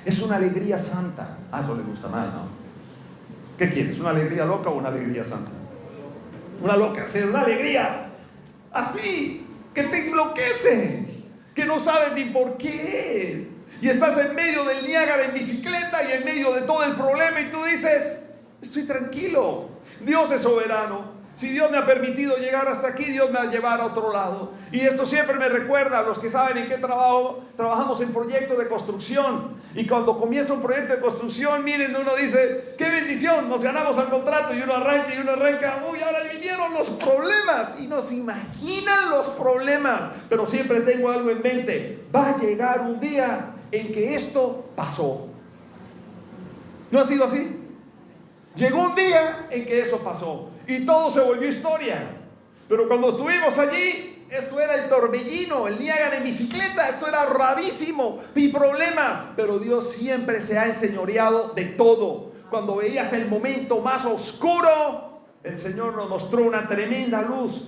Es una alegría santa. Eso le gusta más, ¿no? ¿Qué quieres? ¿Una alegría loca o una alegría santa? Una loca, o sea, una alegría así, que te enloquece, que no sabes ni por qué es. Y estás en medio del Niágara en bicicleta y en medio de todo el problema y tú dices, estoy tranquilo, Dios es soberano. Si Dios me ha permitido llegar hasta aquí, Dios me va a llevar a otro lado. Y esto siempre me recuerda a los que saben en qué trabajamos en proyectos de construcción. Y cuando comienza un proyecto de construcción, miren, uno dice, qué bendición, nos ganamos el contrato, y uno arranca, uy, ahora vinieron los problemas. Y nos imaginan los problemas. Pero siempre tengo algo en mente, va a llegar un día en que esto pasó. ¿No ha sido así? Llegó un día en que eso pasó y todo se volvió historia. Pero cuando estuvimos allí, esto era el torbellino, el Niágara en bicicleta, esto era rarísimo y problemas. Pero Dios siempre se ha enseñoreado de todo. Cuando veías el momento más oscuro, el Señor nos mostró una tremenda luz.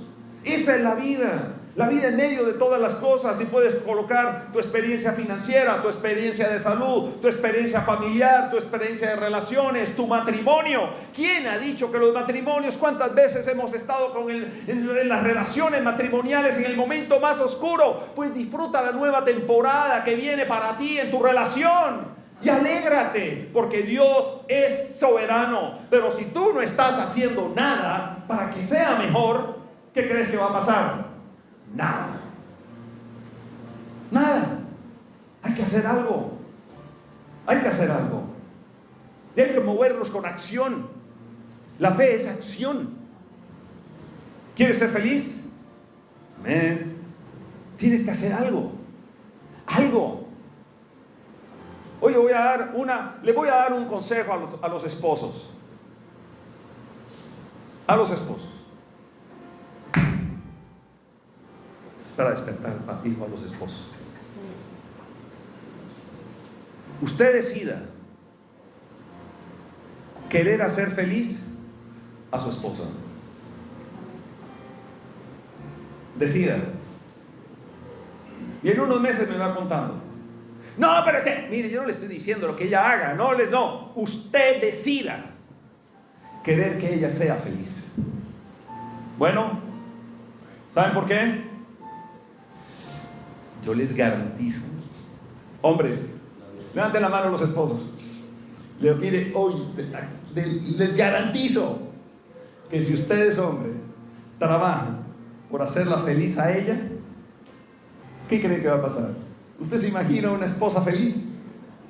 Esa es la vida en medio de todas las cosas. Y puedes colocar tu experiencia financiera, tu experiencia de salud, tu experiencia familiar, tu experiencia de relaciones, tu matrimonio. ¿Quién ha dicho que los matrimonios, cuántas veces hemos estado en las relaciones matrimoniales en el momento más oscuro? Pues disfruta la nueva temporada que viene para ti en tu relación. Y alégrate, porque Dios es soberano. Pero si tú no estás haciendo nada para que sea mejor, ¿qué crees que va a pasar? Nada. Hay que hacer algo. Y hay que movernos con acción. La fe es acción. ¿Quieres ser feliz? Amén. Tienes que hacer algo. Hoy le voy a dar un consejo a los esposos. Para despertar hijo a los esposos. Usted decida querer hacer feliz a su esposa. Decida. Y en unos meses me va contando. No, pero mire, yo no le estoy diciendo lo que ella haga. No. Usted decida querer que ella sea feliz. Bueno, ¿saben por qué? Yo les garantizo, hombres, levanten la mano los esposos. Mire, hoy les garantizo que si ustedes hombres trabajan por hacerla feliz a ella, ¿qué creen que va a pasar? ¿Usted se imagina una esposa feliz?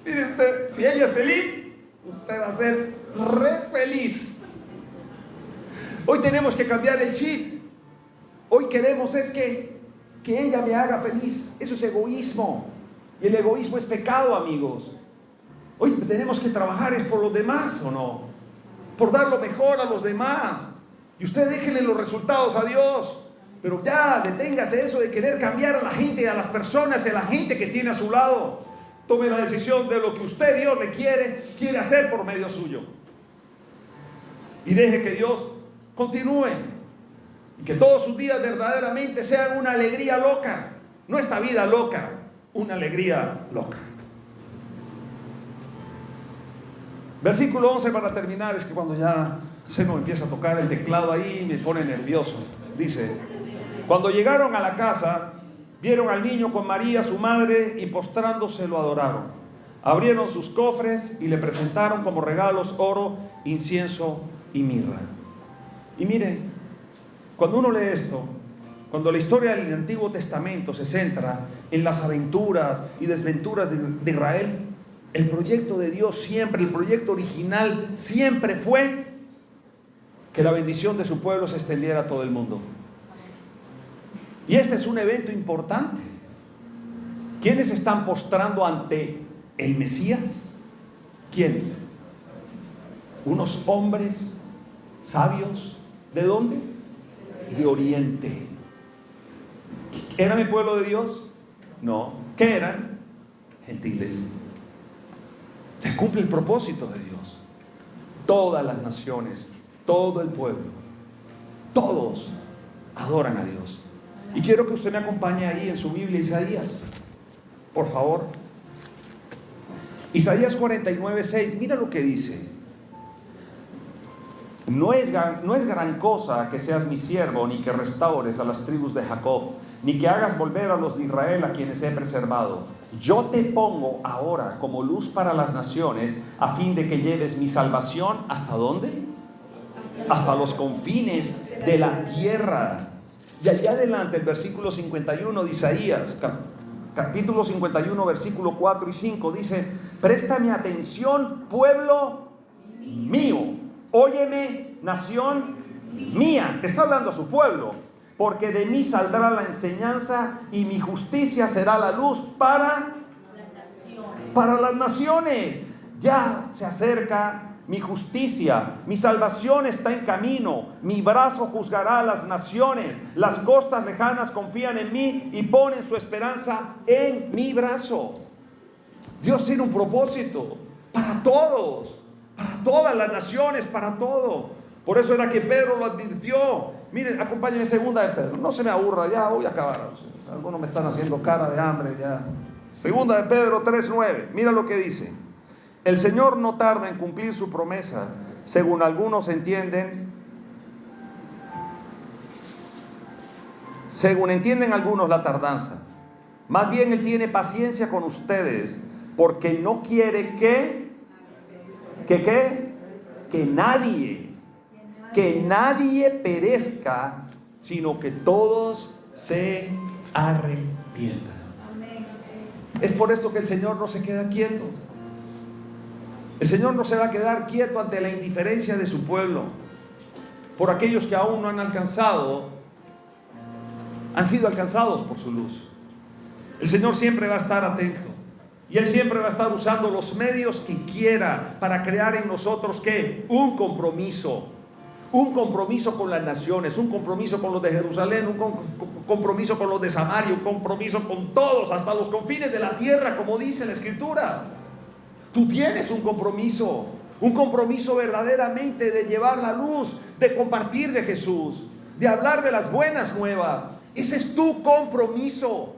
Mire usted, si ella es feliz, usted va a ser re feliz. Hoy tenemos que cambiar el chip. Hoy queremos es que ella me haga feliz. Eso es egoísmo. Y el egoísmo es pecado, amigos. Hoy tenemos que trabajar es por los demás, ¿o no? Por dar lo mejor a los demás. Y usted déjele los resultados a Dios. Pero ya deténgase eso de querer cambiar a la gente, a las personas, a la gente que tiene a su lado. Tome la decisión de lo que usted, Dios, le quiere hacer por medio suyo. Y deje que Dios continúe. Y que todos sus días verdaderamente sean una alegría loca. No esta vida loca, una alegría loca. Versículo 11 para terminar. Es que cuando ya se me empieza a tocar el teclado ahí me pone nervioso. Dice: cuando llegaron a la casa, vieron al niño con María su madre y postrándose lo adoraron. Abrieron sus cofres y le presentaron como regalos oro, incienso y mirra. Y mire, cuando uno lee esto, cuando la historia del Antiguo Testamento se centra en las aventuras y desventuras de Israel, el proyecto de Dios siempre, el proyecto original siempre fue que la bendición de su pueblo se extendiera a todo el mundo. Y este es un evento importante. ¿Quiénes están postrando ante el Mesías? ¿Quiénes? Unos hombres sabios. ¿De dónde? De Oriente. ¿Eran el pueblo de Dios? No. ¿Qué eran? Gentiles. Se cumple el propósito de Dios. Todas las naciones, todo el pueblo, todos adoran a Dios. Y quiero que usted me acompañe ahí en su Biblia, Isaías, por favor. Isaías 49:6, mira lo que dice. No es gran cosa que seas mi siervo, ni que restaures a las tribus de Jacob, ni que hagas volver a los de Israel a quienes he preservado. Yo te pongo ahora como luz para las naciones, a fin de que lleves mi salvación, ¿hasta dónde? Hasta los confines de la tierra. Y allá adelante el versículo 51 de Isaías, capítulo 51, versículo 4 y 5, dice: préstame atención, pueblo mío, óyeme, nación mía. Está hablando a su pueblo. Porque de mí saldrá la enseñanza y mi justicia será la luz para las naciones. Ya se acerca mi justicia, mi salvación está en camino, mi brazo juzgará a las naciones, las costas lejanas confían en mí y ponen su esperanza en mi brazo. Dios tiene un propósito para todos, para todas las naciones, para todo. Por eso era que Pedro lo advirtió. Miren, acompáñenme en segunda de Pedro. No se me aburra, ya voy a acabar. Algunos me están haciendo cara de hambre ya. Segunda de Pedro 3:9. Mira lo que dice. El Señor no tarda en cumplir su promesa, según algunos entienden. Según entienden algunos la tardanza. Más bien Él tiene paciencia con ustedes, porque no quiere que nadie perezca, sino que todos se arrepientan. Es por esto que el Señor no se queda quieto. El Señor no se va a quedar quieto ante la indiferencia de su pueblo. Por aquellos que aún no han sido alcanzados por su luz. El Señor siempre va a estar atento. Y Él siempre va a estar usando los medios que quiera para crear en nosotros, ¿qué? Un compromiso. Un compromiso con las naciones, un compromiso con los de Jerusalén, un compromiso con los de Samaria, un compromiso con todos, hasta los confines de la tierra, como dice la Escritura. Tú tienes un compromiso verdaderamente de llevar la luz, de compartir de Jesús, de hablar de las buenas nuevas. Ese es tu compromiso.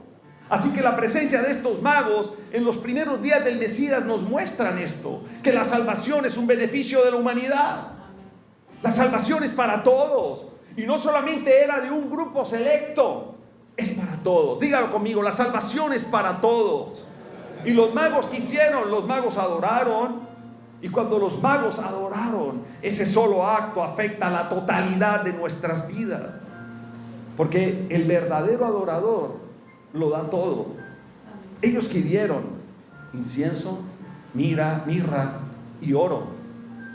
Así que la presencia de estos magos en los primeros días del Mesías nos muestran esto, que la salvación es un beneficio de la humanidad. La salvación es para todos. Y no solamente era de un grupo selecto, es para todos. Dígalo conmigo, la salvación es para todos. Y los magos, ¿qué hicieron? Los magos adoraron. Y cuando los magos adoraron, ese solo acto afecta a la totalidad de nuestras vidas. Porque el verdadero adorador lo da todo. Ellos que dieron incienso, mirra y oro.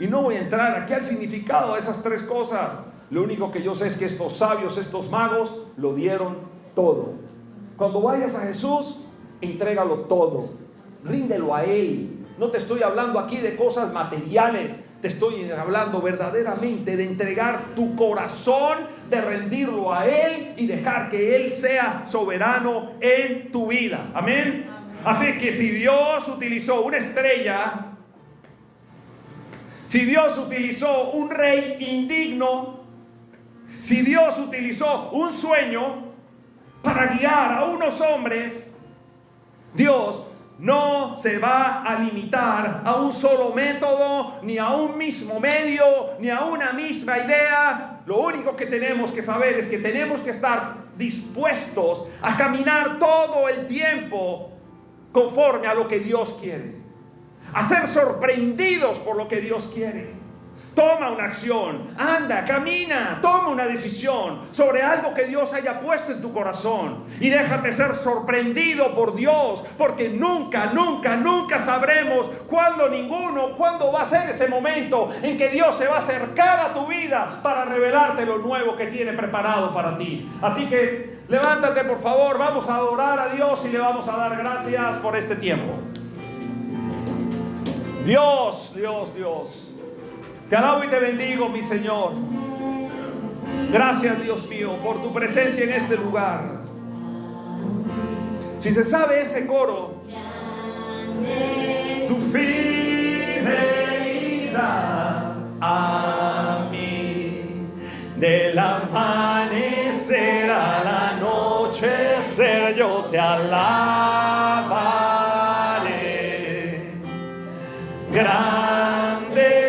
Y no voy a entrar aquí al significado de esas tres cosas. Lo único que yo sé es que estos sabios, estos magos, lo dieron todo. Cuando vayas a Jesús, entrégalo todo. Ríndelo a Él. No te estoy hablando aquí de cosas materiales. Te estoy hablando verdaderamente de entregar tu corazón, de rendirlo a Él y dejar que Él sea soberano en tu vida. Amén. Así que si Dios utilizó una estrella, si Dios utilizó un rey indigno, si Dios utilizó un sueño para guiar a unos hombres, Dios no se va a limitar a un solo método, ni a un mismo medio, ni a una misma idea. Lo único que tenemos que saber es que tenemos que estar dispuestos a caminar todo el tiempo conforme a lo que Dios quiere, a ser sorprendidos por lo que Dios quiere. Toma una acción, anda, camina, toma una decisión sobre algo que Dios haya puesto en tu corazón y déjate ser sorprendido por Dios, porque nunca sabremos cuándo va a ser ese momento en que Dios se va a acercar a tu vida para revelarte lo nuevo que tiene preparado para ti. Así que levántate, por favor, vamos a adorar a Dios y le vamos a dar gracias por este tiempo. Dios. Te alabo y te bendigo, mi Señor. Gracias, Dios mío, por tu presencia en este lugar. Si se sabe ese coro, tu fidelidad a mí, del amanecer al anochecer, yo te alabaré. Grande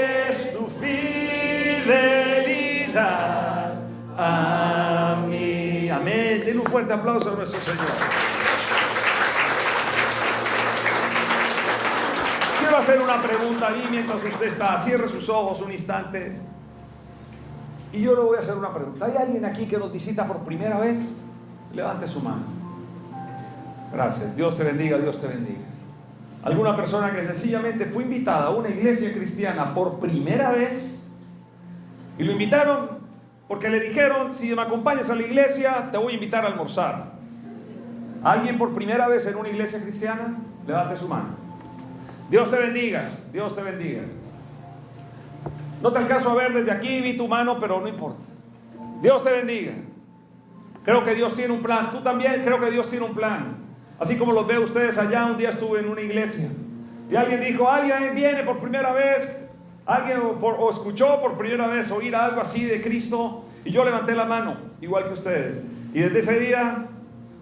a mí. Amén. Denle un fuerte aplauso a nuestro Señor. Quiero hacer una pregunta ahí mientras usted está. Cierre sus ojos un instante. Y yo le voy a hacer una pregunta. ¿Hay alguien aquí que nos visita por primera vez? Levante su mano. Gracias. Dios te bendiga, Dios te bendiga. ¿Alguna persona que sencillamente fue invitada a una iglesia cristiana por primera vez? Y lo invitaron porque le dijeron: si me acompañas a la iglesia, te voy a invitar a almorzar. ¿Alguien por primera vez en una iglesia cristiana? Levante su mano. Dios te bendiga, Dios te bendiga. No te alcanzo a ver desde aquí, vi tu mano, pero no importa. Dios te bendiga. Creo que Dios tiene un plan. Tú también, creo que Dios tiene un plan. Así como los veo ustedes allá, un día estuve en una iglesia y alguien dijo: alguien viene por primera vez, alguien o escuchó por primera vez oír algo así de Cristo, y yo levanté la mano, igual que ustedes, y desde ese día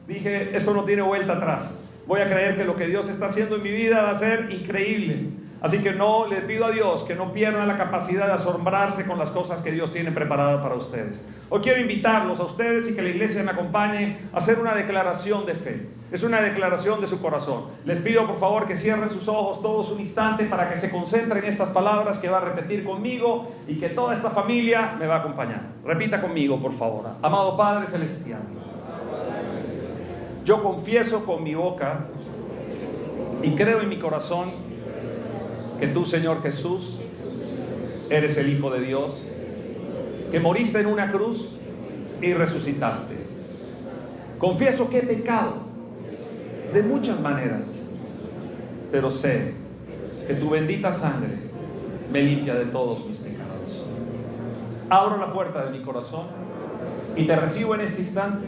dije: eso no tiene vuelta atrás. Voy a creer que lo que Dios está haciendo en mi vida va a ser increíble. Así que no, le pido a Dios que no pierdan la capacidad de asombrarse con las cosas que Dios tiene preparadas para ustedes. Hoy quiero invitarlos a ustedes y que la iglesia me acompañe a hacer una declaración de fe. Es una declaración de su corazón. Les pido por favor que cierren sus ojos todos un instante para que se concentren en estas palabras que va a repetir conmigo y que toda esta familia me va a acompañar. Repita conmigo, por favor. Amado Padre Celestial, yo confieso con mi boca y creo en mi corazón que tú, Señor Jesús, eres el Hijo de Dios, que moriste en una cruz y resucitaste. Confieso que he pecado de muchas maneras, pero sé que tu bendita sangre me limpia de todos mis pecados. Abro la puerta de mi corazón y te recibo en este instante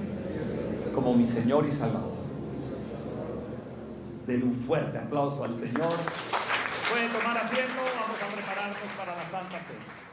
como mi Señor y Salvador. Den un fuerte aplauso al Señor. Pueden tomar asiento, vamos a prepararnos para la Santa Cena.